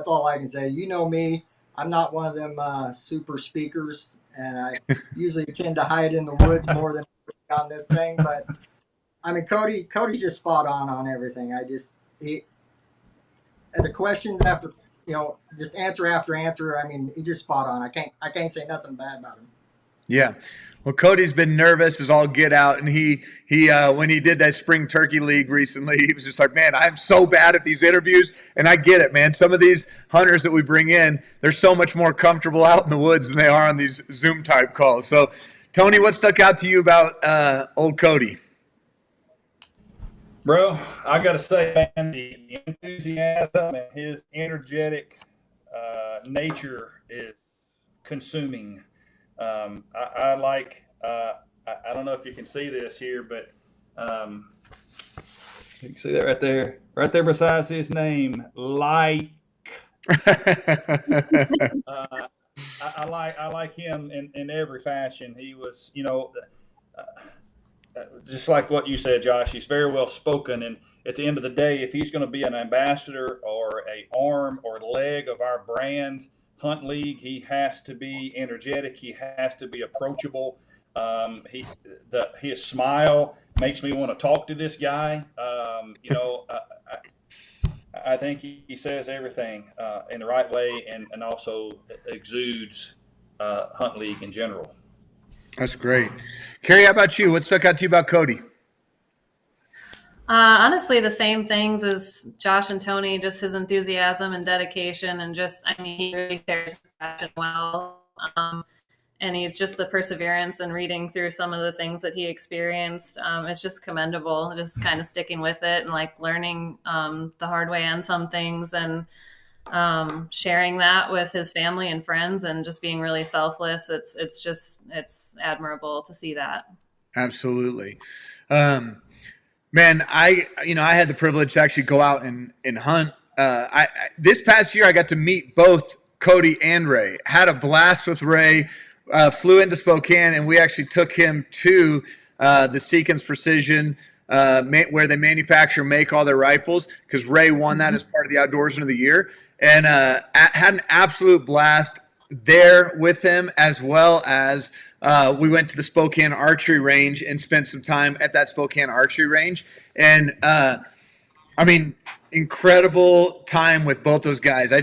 all I can say. You know me, I'm not one of them super speakers, and I usually tend to hide in the woods more than on this thing. But I mean, Cody's just spot on everything. The questions after, just answer after answer. I mean, he just spot on. I can't say nothing bad about him. Yeah. Well, Cody's been nervous as all get out, and he when he did that spring turkey league recently, he was just like, man, I'm so bad at these interviews, and I get it, man. Some of these hunters that we bring in, they're so much more comfortable out in the woods than they are on these Zoom type calls. So, Tony, what stuck out to you about old Cody? Bro, I got to say, man, the enthusiasm and his energetic nature is consuming. I like, I don't know if you can see this here, but you can see that right there beside his name, like. I like him in every fashion. He was, just like what you said, Josh, he's very well spoken. And at the end of the day, if he's going to be an ambassador or a arm or leg of our brand, HuntLeague, he has to be energetic. He has to be approachable. His smile makes me want to talk to this guy. I think he says everything in the right way and also exudes HuntLeague in general. That's great. Carrie, how about you? What stuck out to you about Cody? Honestly, the same things as Josh and Tony, just his enthusiasm and dedication, and he really cares his passion well. And he's just the perseverance and reading through some of the things that he experienced. It's just commendable, just kind of sticking with it and learning the hard way on some things, and sharing that with his family and friends, and just being really selfless. It's admirable to see that. Absolutely. Man, I had the privilege to actually go out and hunt. This past year, I got to meet both Cody and Ray. Had a blast with Ray. Flew into Spokane, and we actually took him to the Seekins Precision, where they manufacture, make all their rifles, because Ray won that as part of the Outdoorsman of the Year, and had an absolute blast there with him, as well as we went to the Spokane archery range and spent some time at that Spokane archery range. And I mean, incredible time with both those guys. I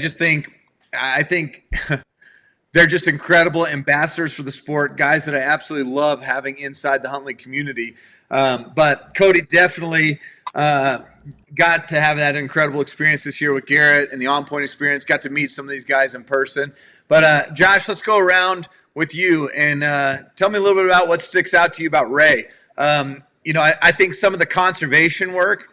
think they're just incredible ambassadors for the sport, guys that I absolutely love having inside the HuntLeague community. But Cody definitely got to have that incredible experience this year with Garrett and the On Point experience, got to meet some of these guys in person. But Josh, let's go around with you and tell me a little bit about what sticks out to you about Ray. I think some of the conservation work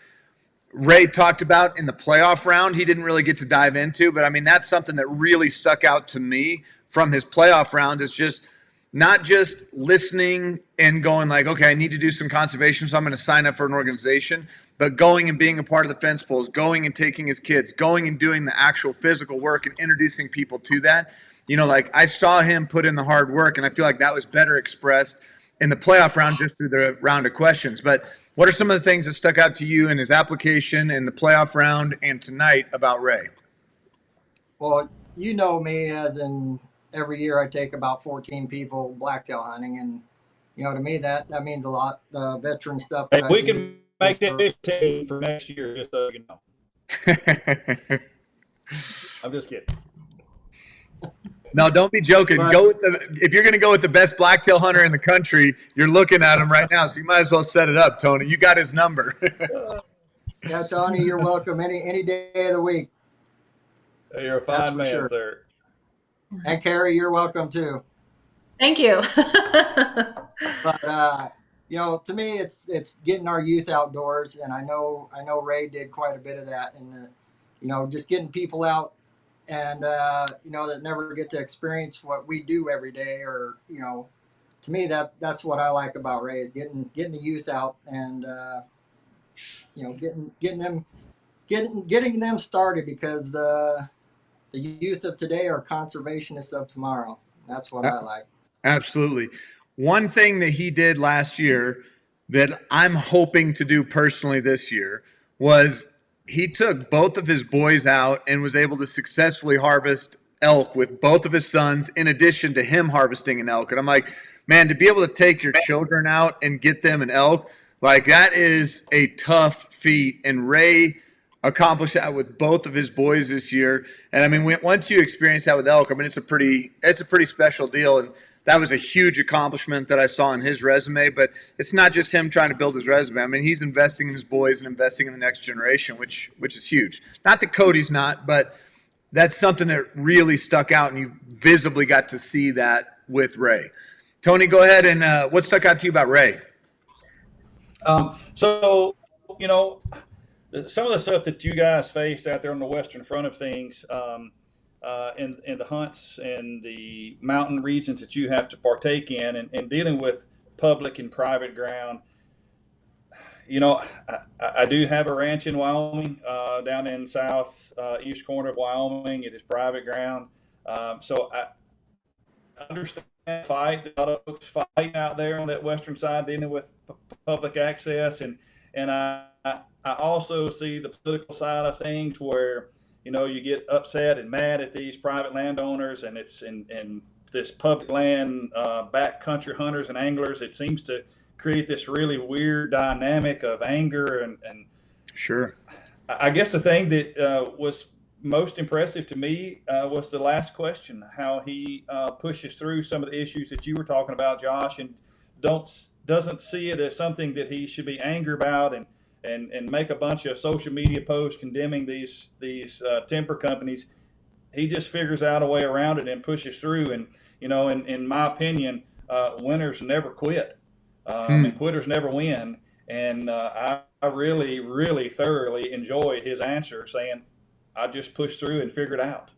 Ray talked about in the playoff round, he didn't really get to dive into, but I mean, that's something that really stuck out to me from his playoff round, is just not just listening and going like, okay, I need to do some conservation, so I'm going to sign up for an organization, but going and being a part of the fence poles, going and taking his kids, going and doing the actual physical work and introducing people to that. Like I saw him put in the hard work, and I feel like that was better expressed in the playoff round just through the round of questions. But what are some of the things that stuck out to you in his application in the playoff round and tonight about Ray? Well, you know me, as in every year I take about 14 people blacktail hunting, and to me that means a lot. Veteran stuff. Hey, we can make that invitation for next year, just so you know. I'm just kidding. No, don't be joking. Go with if you're going to go with the best blacktail hunter in the country, you're looking at him right now, so you might as well set it up, Tony. You got his number. Yeah, Tony, you're welcome any day of the week. You're a fine man, sure, sir. And Carrie, you're welcome too. Thank you. But to me, it's getting our youth outdoors, and I know Ray did quite a bit of that, and just getting people out, and that never get to experience what we do every day, or to me that's what I like about Ray, is getting the youth out, and getting them started, because the youth of today are conservationists of tomorrow. That's what I like. Absolutely. One thing that he did last year that I'm hoping to do personally this year was he took both of his boys out and was able to successfully harvest elk with both of his sons, in addition to him harvesting an elk. And I'm like, man, to be able to take your children out and get them an elk, like that is a tough feat. And Ray accomplished that with both of his boys this year. And I mean, once you experience that with elk, I mean, it's a pretty special deal. And that was a huge accomplishment that I saw in his resume. But it's not just him trying to build his resume. I mean, he's investing in his boys and investing in the next generation, which is huge. Not that Cody's not, but that's something that really stuck out, and you visibly got to see that with Ray. Tony, go ahead, and what stuck out to you about Ray? Some of the stuff that you guys faced out there on the western front of things, in the hunts and the mountain regions that you have to partake in, and dealing with public and private ground. I do have a ranch in Wyoming, down in east corner of Wyoming. It is private ground. So I understand the fight that a lot of folks fight out there on that western side, dealing with public access. And I also see the political side of things, where you get upset and mad at these private landowners, and it's in this public land, backcountry hunters and anglers. It seems to create this really weird dynamic of anger. And sure, I guess the thing that was most impressive to me was the last question, how he pushes through some of the issues that you were talking about, Josh, and doesn't see it as something that he should be angry about, and make a bunch of social media posts condemning these timber companies. He just figures out a way around it and pushes through. And in my opinion, winners never quit, and quitters never win. And I really, really thoroughly enjoyed his answer, saying, "I just pushed through and figured out."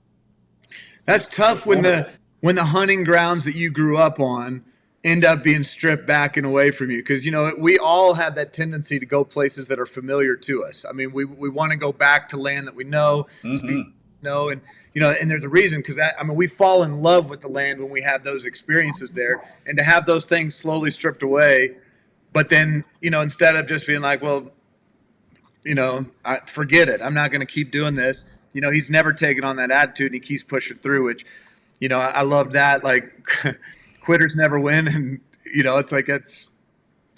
That's tough when the hunting grounds that you grew up on end up being stripped back and away from you. Because, you know, we all have that tendency to go places that are familiar to us. I mean, we want to go back to land that we know, speak, know, and, you know, and there's a reason, because I mean, we fall in love with the land when we have those experiences there, and to have those things slowly stripped away. But then, you know, instead of just being like, well, you know, forget it, I'm not going to keep doing this. You know, he's never taken on that attitude, and he keeps pushing through, which, you know, I love that. Like, quitters never win, and, you know, it's like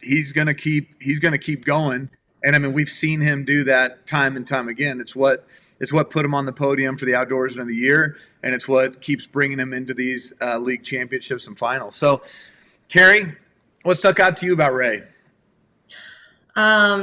he's gonna keep going. And I mean, we've seen him do that time and time again. It's what put him on the podium for the Outdoorsman of the Year, and it's what keeps bringing him into these league championships and finals. So, Carrie, what stuck out to you about Ray?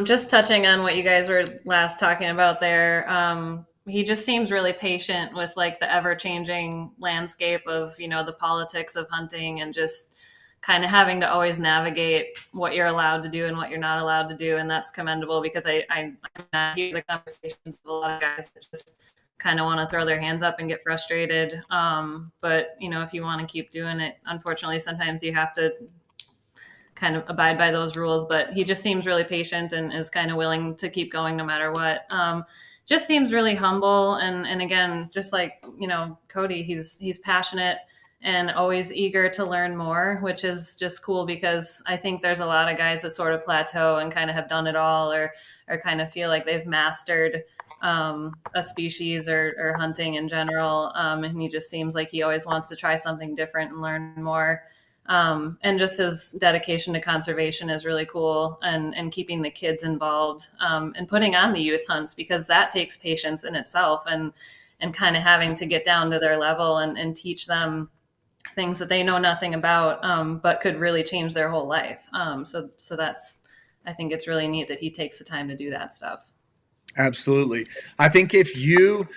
Just touching on what you guys were last talking about there. He just seems really patient with like the ever-changing landscape of, you know, the politics of hunting, and just kind of having to always navigate what you're allowed to do and what you're not allowed to do. And that's commendable, because I hear the conversations of a lot of guys that just kind of want to throw their hands up and get frustrated. But, you know, if you want to keep doing it, unfortunately, sometimes you have to kind of abide by those rules. But he just seems really patient and is kind of willing to keep going no matter what. Just seems really humble. And again, just like, you know, Cody, he's passionate and always eager to learn more, which is just cool, because I think there's a lot of guys that sort of plateau and kind of have done it all, or kind of feel like they've mastered a species or hunting in general. And he just seems like he always wants to try something different and learn more. And just his dedication to conservation is really cool, and keeping the kids involved, and putting on the youth hunts, because that takes patience in itself, and kind of having to get down to their level and teach them things that they know nothing about, but could really change their whole life. So that's, I think it's really neat that he takes the time to do that stuff. Absolutely. I think if you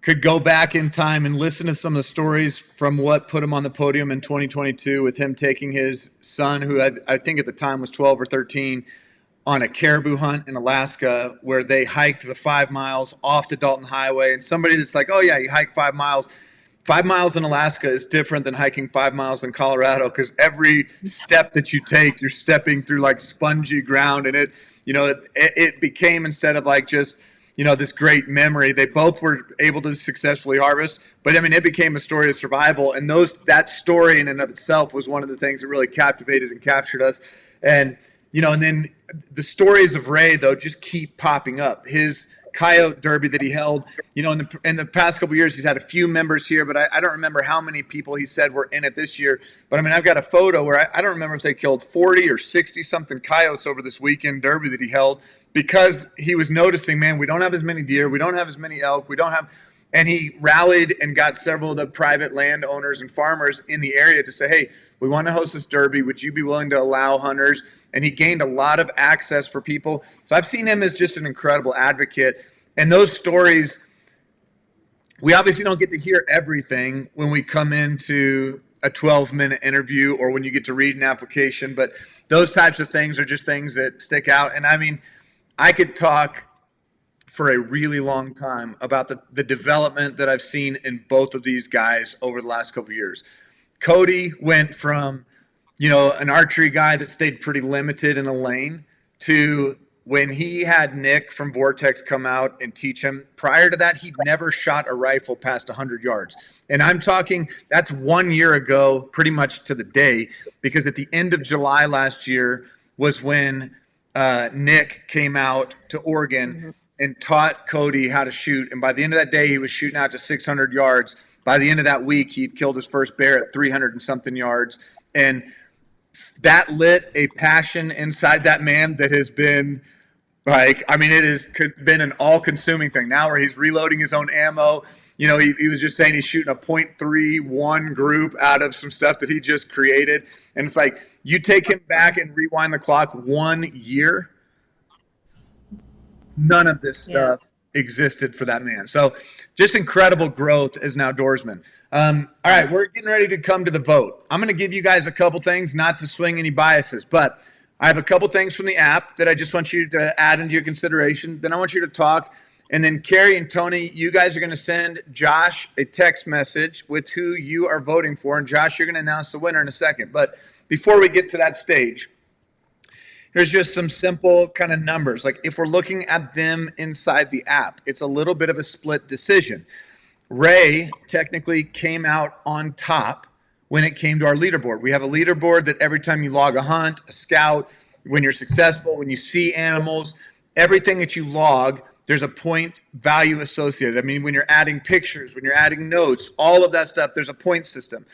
could go back in time and listen to some of the stories from what put him on the podium in 2022, with him taking his son, who I think at the time was 12 or 13, on a caribou hunt in Alaska, where they hiked the 5 miles off the Dalton Highway. And somebody that's like, oh yeah, you hike 5 miles. 5 miles in Alaska is different than hiking 5 miles in Colorado, because every step that you take, you're stepping through like spongy ground. And it became, instead of like just, you know, this great memory, they both were able to successfully harvest. But I mean, it became a story of survival. And that story in and of itself was one of the things that really captivated and captured us. And, you know, and then the stories of Ray, though, just keep popping up. His coyote derby that he held, you know, in the past couple of years, he's had a few members here, but I don't remember how many people he said were in it this year. But I mean, I've got a photo where I don't remember if they killed 40 or 60 something coyotes over this weekend derby that he held, because he was noticing, man, we don't have as many deer, we don't have as many elk, and he rallied and got several of the private landowners and farmers in the area to say, hey, we want to host this derby. Would you be willing to allow hunters? And he gained a lot of access for people. So I've seen him as just an incredible advocate. And those stories, we obviously don't get to hear everything when we come into a 12-minute interview or when you get to read an application. But those types of things are just things that stick out. And I mean, I could talk for a really long time about the development that I've seen in both of these guys over the last couple of years. Cody went from, you know, an archery guy that stayed pretty limited in a lane to when he had Nick from Vortex come out and teach him. Prior to that, he'd never shot a rifle past 100 yards. And I'm talking, that's 1 year ago, pretty much to the day, because at the end of July last year was when Nick came out to Oregon and taught Cody how to shoot. And by the end of that day, he was shooting out to 600 yards. By the end of that week, he'd killed his first bear at 300 and something yards. And that lit a passion inside that man that has been like, I mean, it has been an all-consuming thing now, where he's reloading his own ammo. You know, he was just saying he's shooting a .31 group out of some stuff that he just created. And it's like, you take him back and rewind the clock 1 year, none of this stuff existed for that man. So just incredible growth as an outdoorsman. All right, we're getting ready to come to the vote. I'm going to give you guys a couple things, not to swing any biases, but I have a couple things from the app that I just want you to add into your consideration. Then I want you to talk And then Carrie and Tony, you guys are going to send Josh a text message with who you are voting for. And Josh, you're going to announce the winner in a second. But before we get to that stage, here's just some simple kind of numbers. Like if we're looking at them inside the app, it's a little bit of a split decision. Ray technically came out on top when it came to our leaderboard. We have a leaderboard that every time you log a hunt, a scout, when you're successful, when you see animals, everything that you log, there's a point value associated. I mean, when you're adding pictures, when you're adding notes, all of that stuff, there's a point system.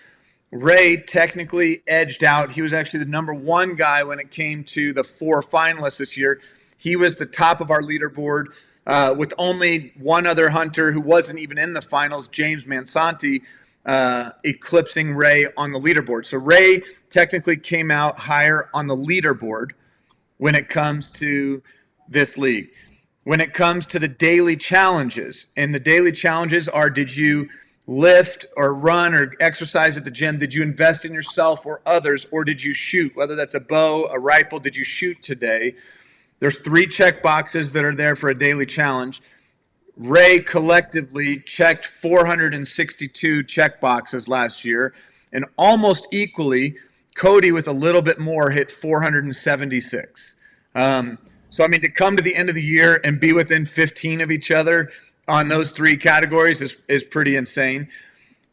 Ray technically edged out. He was actually the number one guy when it came to the 4 finalists this year. He was the top of our leaderboard with only one other hunter who wasn't even in the finals, James Mansanti, eclipsing Ray on the leaderboard. So Ray technically came out higher on the leaderboard when it comes to this league. When it comes to the daily challenges, and the daily challenges are, did you lift or run or exercise at the gym? Did you invest in yourself or others, or did you shoot? Whether that's a bow, a rifle, did you shoot today? There's 3 check boxes that are there for a daily challenge. Ray collectively checked 462 check boxes last year, and almost equally, Cody with a little bit more hit 476. So, I mean, to come to the end of the year and be within 15 of each other on those 3 categories is pretty insane.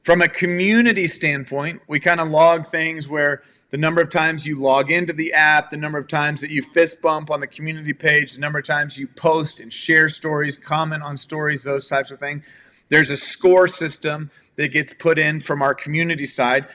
From a community standpoint, we kind of log things where the number of times you log into the app, the number of times that you fist bump on the community page, the number of times you post and share stories, comment on stories, those types of things. There's a score system that gets put in from our community side.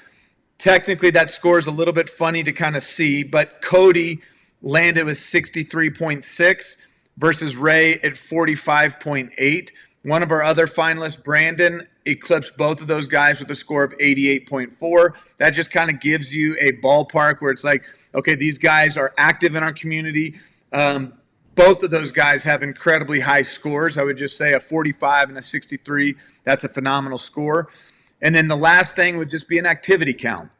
Technically, that score is a little bit funny to kind of see, but Cody landed with 63.6 versus Ray at 45.8. One of our other finalists, Brandon, eclipsed both of those guys with a score of 88.4. That just kind of gives you a ballpark where it's like, okay, these guys are active in our community. Both of those guys have incredibly high scores. I would just say a 45 and a 63. That's a phenomenal score. And then the last thing would just be an activity count.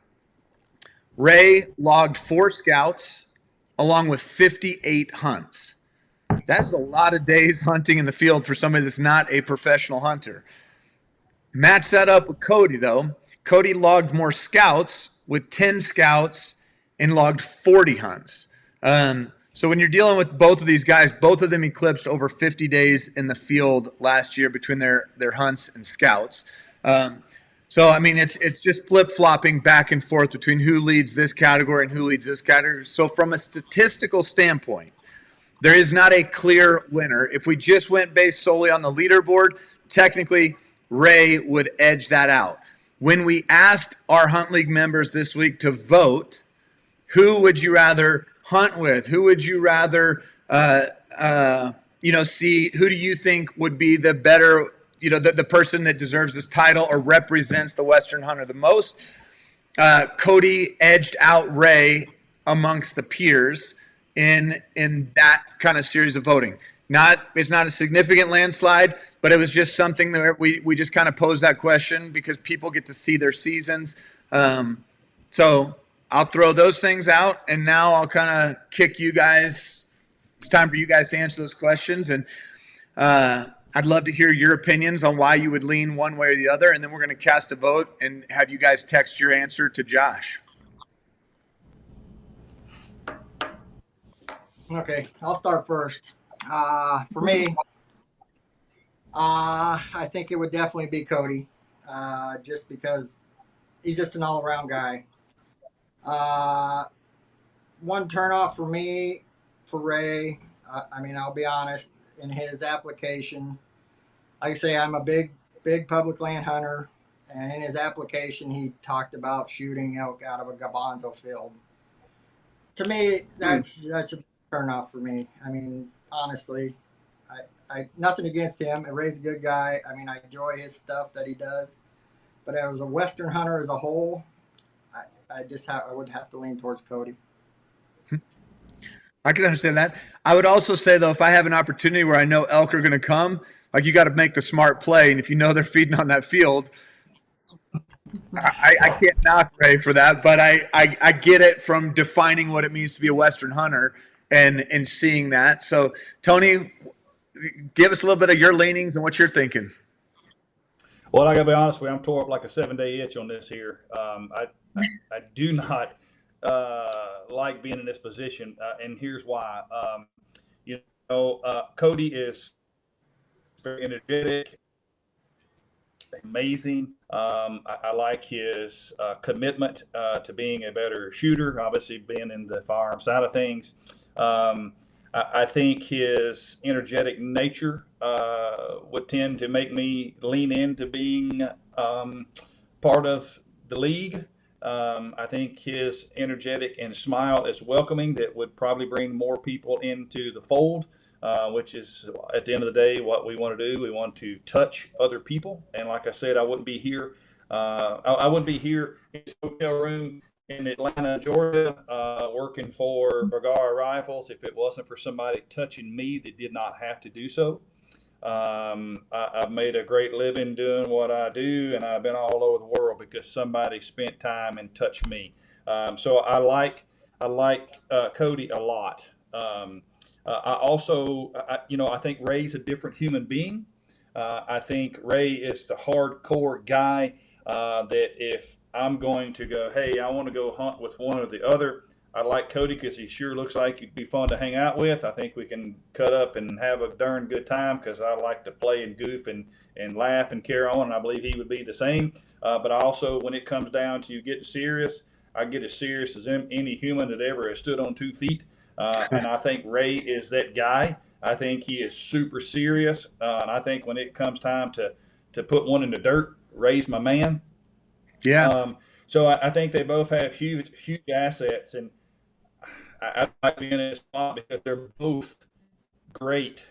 Ray logged 4 scouts along with 58 hunts. That's a lot of days hunting in the field for somebody that's not a professional hunter. Match that up with Cody, though. Cody logged more scouts with 10 scouts and logged 40 hunts. So when you're dealing with both of these guys, both of them eclipsed over 50 days in the field last year between their hunts and scouts. So, I mean, it's just flip-flopping back and forth between who leads this category and who leads this category. So from a statistical standpoint, there is not a clear winner. If we just went based solely on the leaderboard, technically Ray would edge that out. When we asked our Hunt League members this week to vote, who would you rather hunt with? Who would you rather, see? Who do you think would be the better, the person that deserves this title or represents the Western hunter the most? Cody edged out Ray amongst the peers in that kind of series of voting. It's not a significant landslide, but it was just something that we just kind of posed that question because people get to see their seasons. So I'll throw those things out, and now I'll kind of kick you guys. It's time for you guys to answer those questions, and I'd love to hear your opinions on why you would lean one way or the other, and then we're going to cast a vote and have you guys text your answer to Josh. Okay, I'll start first. For me, I think it would definitely be Cody, just because he's just an all-around guy. One turnoff for me, for Ray, I'll be honest, in his application, like I say, I'm a big public land hunter, and in his application, he talked about shooting elk out of a Gabanzo field. To me, that's a turnoff for me. Honestly, I nothing against him. Ray's a good guy. I enjoy his stuff that he does, but as a Western hunter as a whole, I would have to lean towards Cody. I can understand that. I would also say, though, if I have an opportunity where I know elk are going to come, like you got to make the smart play, and if you know they're feeding on that field, I can't knock Ray for that, but I get it from defining what it means to be a Western hunter and seeing that. So, Tony, give us a little bit of your leanings and what you're thinking. Well, I got to be honest with you, I'm tore up like a 7-day itch on this here. I do not like being in this position, and here's why. Cody is very energetic, amazing. I like his commitment to being a better shooter, obviously being in the firearm side of things. I think his energetic nature would tend to make me lean into being part of the league. I think his energetic and smile is welcoming. That would probably bring more people into the fold, which is at the end of the day what we want to do. We want to touch other people. And like I said, I wouldn't be here. I wouldn't be here in this hotel room in Atlanta, Georgia, working for Bergara Rifles if it wasn't for somebody touching me that did not have to do so. I've made a great living doing what I do, and I've been all over the world because somebody spent time and touched me. So I like Cody a lot. I think Ray's a different human being. I think Ray is the hardcore guy that if I'm going to go, hey, I want to go hunt with one or the other, I like Cody because he sure looks like he'd be fun to hang out with. I think we can cut up and have a darn good time because I like to play and goof and laugh and carry on, and I believe he would be the same. But I also, when it comes down to getting serious, I get as serious as any human that ever has stood on 2 feet. And I think Ray is that guy. I think he is super serious. And I think when it comes time to put one in the dirt, Ray's my man. Yeah. So I think they both have huge assets, and I like being in this spot because they're both great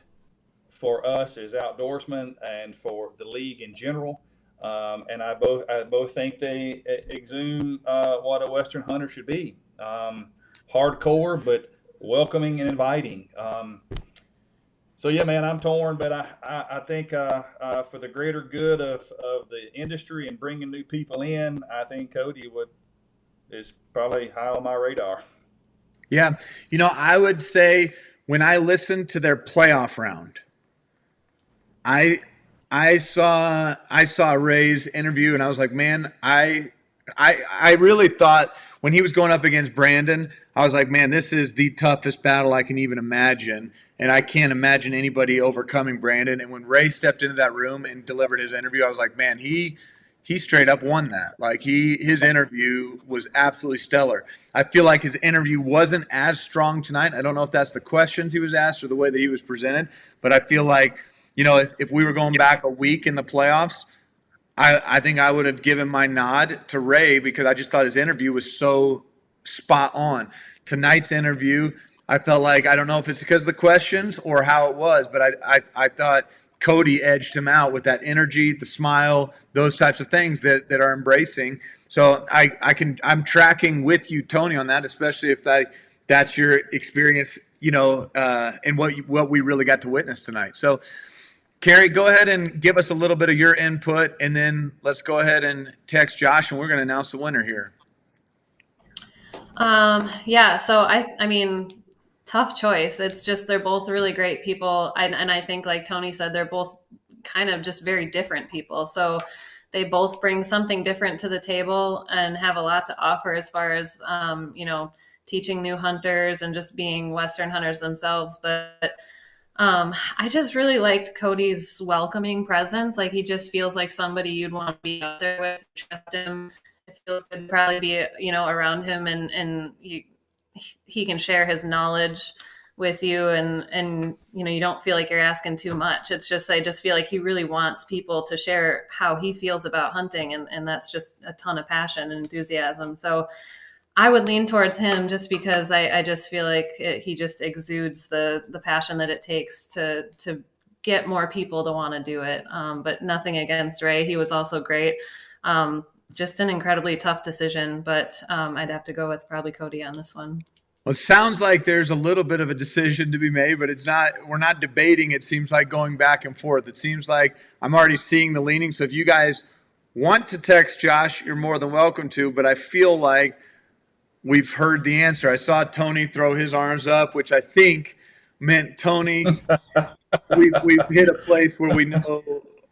for us as outdoorsmen and for the league in general. And I both think they exude what a Western hunter should be. Hardcore, but welcoming and inviting. So yeah, man, I'm torn, but I think for the greater good of the industry and bringing new people in, I think Cody is probably high on my radar. Yeah. I would say when I listened to their playoff round, I saw Ray's interview and I was like, man, I really thought when he was going up against Brandon, I was like, man, this is the toughest battle I can even imagine. And I can't imagine anybody overcoming Brandon. And when Ray stepped into that room and delivered his interview, I was like, man, he straight up won that. Like his interview was absolutely stellar. I feel like his interview wasn't as strong tonight. I don't know if that's the questions he was asked or the way that he was presented, but I feel like, if we were going back a week in the playoffs, I think I would have given my nod to Ray because I just thought his interview was so spot on. Tonight's interview, I felt like, I don't know if it's because of the questions or how it was, but I thought Cody edged him out with that energy, the smile, those types of things that are embracing. So I'm tracking with you, Tony, on that, especially if that's your experience, and what we really got to witness tonight. So Carrie, go ahead and give us a little bit of your input, and then let's go ahead and text Josh, and we're going to announce the winner here. Yeah, so I mean, tough choice. It's just they're both really great people, and I think, like Tony said, they're both kind of just very different people. So they both bring something different to the table and have a lot to offer as far as teaching new hunters and just being Western hunters themselves. But I just really liked Cody's welcoming presence. Like, he just feels like somebody you'd want to be out there with, trust him. It feels good to probably be, around him, and he can share his knowledge with you, and you don't feel like you're asking too much. It's just, I just feel like he really wants people to share how he feels about hunting, and that's just a ton of passion and enthusiasm. So I would lean towards him just because I just feel like he just exudes the passion that it takes to get more people to want to do it. But nothing against Ray. He was also great. Just an incredibly tough decision, but I'd have to go with probably Cody on this one. Well, it sounds like there's a little bit of a decision to be made, but we're not debating. It seems like going back and forth. It seems like I'm already seeing the leaning. So if you guys want to text Josh, you're more than welcome to, but I feel like we've heard the answer. I saw Tony throw his arms up, which I think meant Tony we've hit a place where we know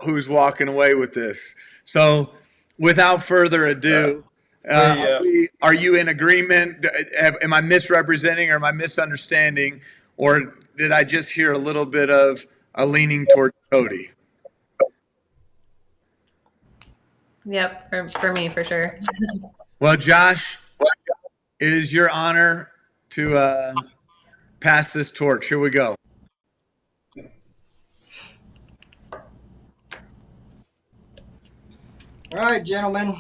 who's walking away with this. So, without further ado, are you in agreement? Am I misrepresenting or am I misunderstanding, or did I just hear a little bit of a leaning toward Cody? Yep, for me, for sure. Well, Josh, it is your honor to pass this torch. Here we go. All right, gentlemen.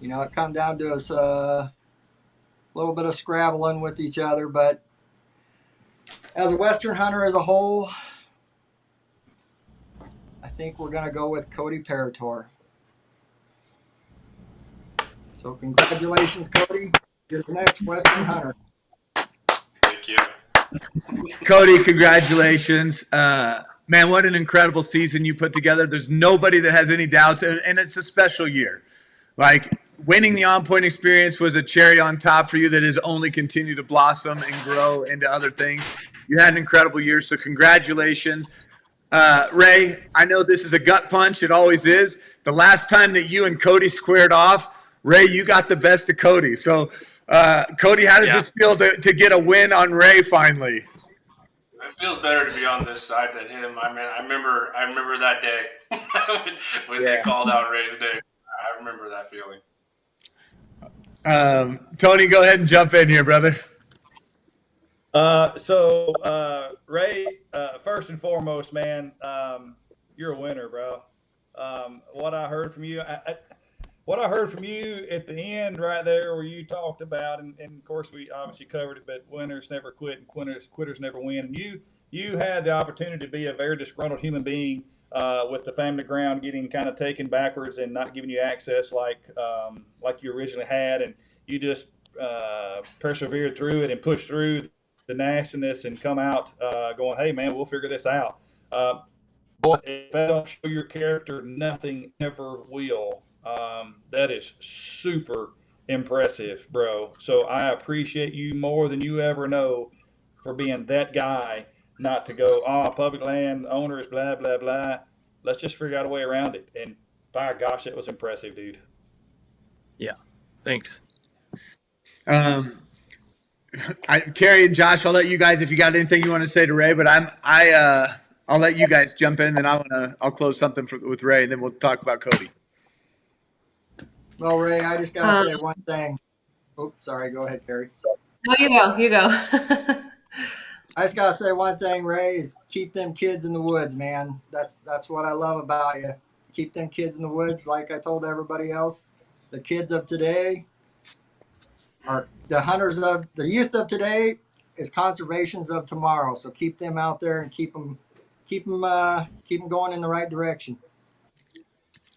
You know, it come down to us a little bit of scrabbling with each other, but as a Western hunter as a whole, I think we're going to go with Cody Paratore. So congratulations, Cody. You're the next Western hunter. Thank you. Cody, congratulations. Man, what an incredible season you put together. There's nobody that has any doubts, and it's a special year. Like, winning the On Point experience was a cherry on top for you that has only continued to blossom and grow into other things. You had an incredible year, so congratulations. Ray, I know this is a gut punch. It always is. The last time that you and Cody squared off, Ray, you got the best of Cody. So, Cody, how does this feel to get a win on Ray finally? It feels better to be on this side than him. I mean, I remember that day when they called out Ray's name. I remember that feeling. Tony, go ahead and jump in here, brother. Ray, first and foremost, man, you're a winner, bro. What I heard from you, what I heard from you at the end right there where you talked about, and of course we obviously covered it, but winners never quit and quitters never win. And you had the opportunity to be a very disgruntled human being with the family ground getting kind of taken backwards and not giving you access like you originally had. And you just persevered through it and pushed through the nastiness and come out going, hey, man, we'll figure this out. But if I don't show your character, nothing ever will. That is super impressive, bro. So I appreciate you more than you ever know for being that guy, not to go, public land owners, blah, blah, blah. Let's just figure out a way around it. And by gosh, that was impressive, dude. Yeah. Thanks. Carrie and Josh, I'll let you guys, if you got anything you want to say to Ray, but I'll let you guys jump in, and then I'll close something with Ray, and then we'll talk about Cody. Well, Ray, I just got to say one thing. Oops, sorry. Go ahead, Carrie. No, you go. I just got to say one thing, Ray, is keep them kids in the woods, man. That's what I love about you. Keep them kids in the woods. Like I told everybody else, the kids of today are the hunters of the youth of today is conservations of tomorrow. So keep them out there and keep them going in the right direction.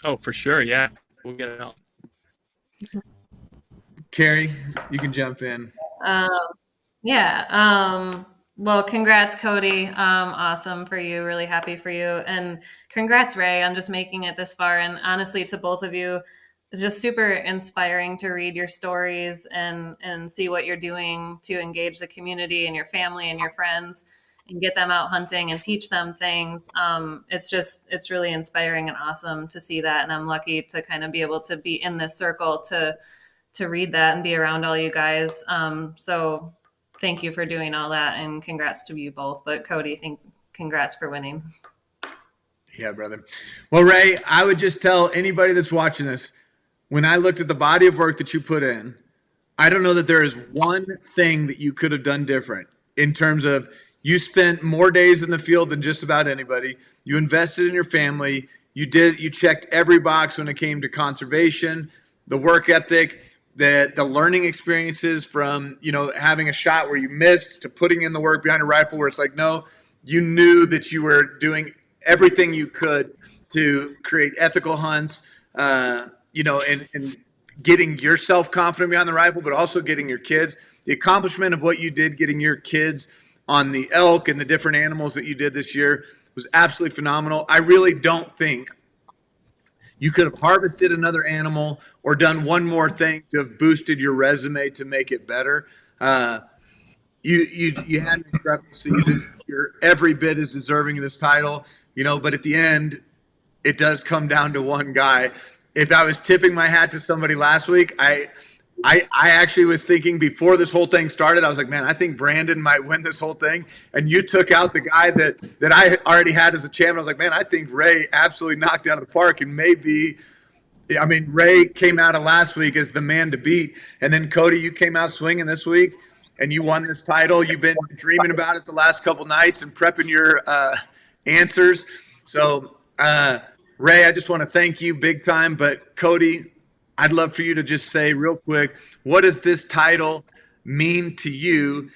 Oh, for sure. Yeah. We'll get it out. Carrie, you can jump in. Well, congrats, Cody. Awesome for you. Really happy for you. And congrats, Ray, on just making it this far. And honestly, to both of you, it's just super inspiring to read your stories and see what you're doing to engage the community and your family and your friends and get them out hunting and teach them things. It's really inspiring and awesome to see that. And I'm lucky to kind of be able to be in this circle to read that and be around all you guys. So thank you for doing all that, and congrats to you both. But Cody, congrats for winning. Yeah, brother. Well, Ray, I would just tell anybody that's watching this, when I looked at the body of work that you put in, I don't know that there is one thing that you could have done different in terms of you spent more days in the field than just about anybody. You invested in your family. You checked every box when it came to conservation, the work ethic, the learning experiences from, having a shot where you missed to putting in the work behind a rifle where it's like, no, you knew that you were doing everything you could to create ethical hunts, and getting yourself confident behind the rifle, but also getting your kids. The accomplishment of what you did, getting your kids on the elk and the different animals that you did this year was absolutely phenomenal. I really don't think you could have harvested another animal or done one more thing to have boosted your resume to make it better. you had an incredible season. You're every bit as deserving of this title, but at the end, it does come down to one guy. If I was tipping my hat to somebody last week, I actually was thinking before this whole thing started, I was like, man, I think Brandon might win this whole thing. And you took out the guy that I already had as a champion. I was like, man, I think Ray absolutely knocked out of the park and maybe – I mean, Ray came out of last week as the man to beat. And then, Cody, you came out swinging this week, and you won this title. You've been dreaming about it the last couple nights and prepping your answers. So, Ray, I just want to thank you big time. But, Cody, I'd love for you to just say real quick, what does this title mean to you?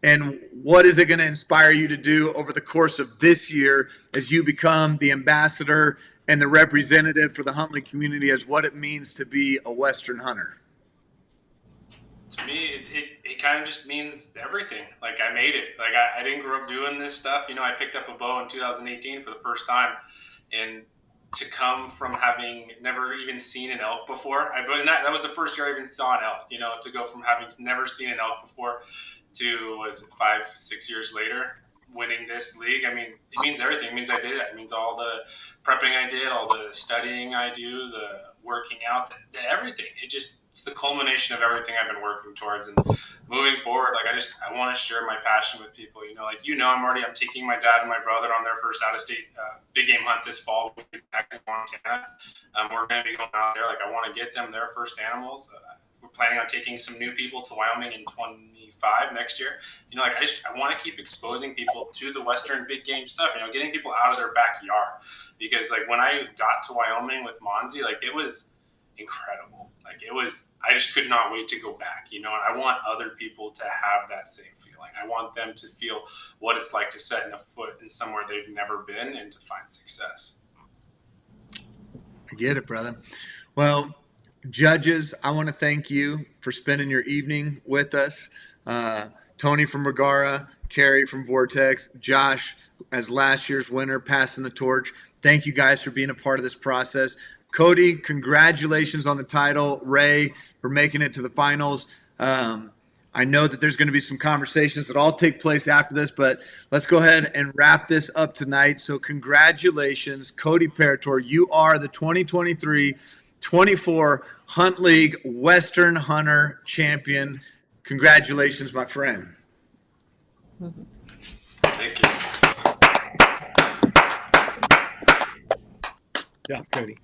And what is it going to inspire you to do over the course of this year as you become the ambassador and the representative for the HuntLeague community as what it means to be a Western hunter? To me, it kind of just means everything. Like, I made it. Like, I didn't grow up doing this stuff. I picked up a bow in 2018 for the first time. And to come from having never even seen an elk before, that was the first year I even saw an elk, to go from having never seen an elk before to, 5-6 years later, winning this league. I mean, it means everything. It means I did it. It means all the prepping I did, all the studying I do, the working out, everything. It's the culmination of everything I've been working towards. And moving forward, I want to share my passion with people. I'm taking my dad and my brother on their first out-of-state big game hunt this fall, which is back in Montana. We're going to be going out there. I want to get them their first animals. We're planning on taking some new people to Wyoming in 25 next year. I want to keep exposing people to the Western big game stuff, getting people out of their backyard. Because when I got to Wyoming with Monzi, it was incredible. I just could not wait to go back, and I want other people to have that same feeling. I want them to feel what it's like to set a foot in somewhere they've never been and to find success. I get it, brother. Well, judges, I want to thank you for spending your evening with us. Tony from Regara, Carrie from Vortex, Josh as last year's winner, passing the torch. Thank you guys for being a part of this process. Cody, congratulations on the title. Ray, for making it to the finals. I know that there's going to be some conversations that all take place after this, but let's go ahead and wrap this up tonight. So congratulations, Cody Paratore. You are the 2023-24 HuntLeague Western Hunter Champion. Congratulations, my friend. Thank you. Good job, Cody.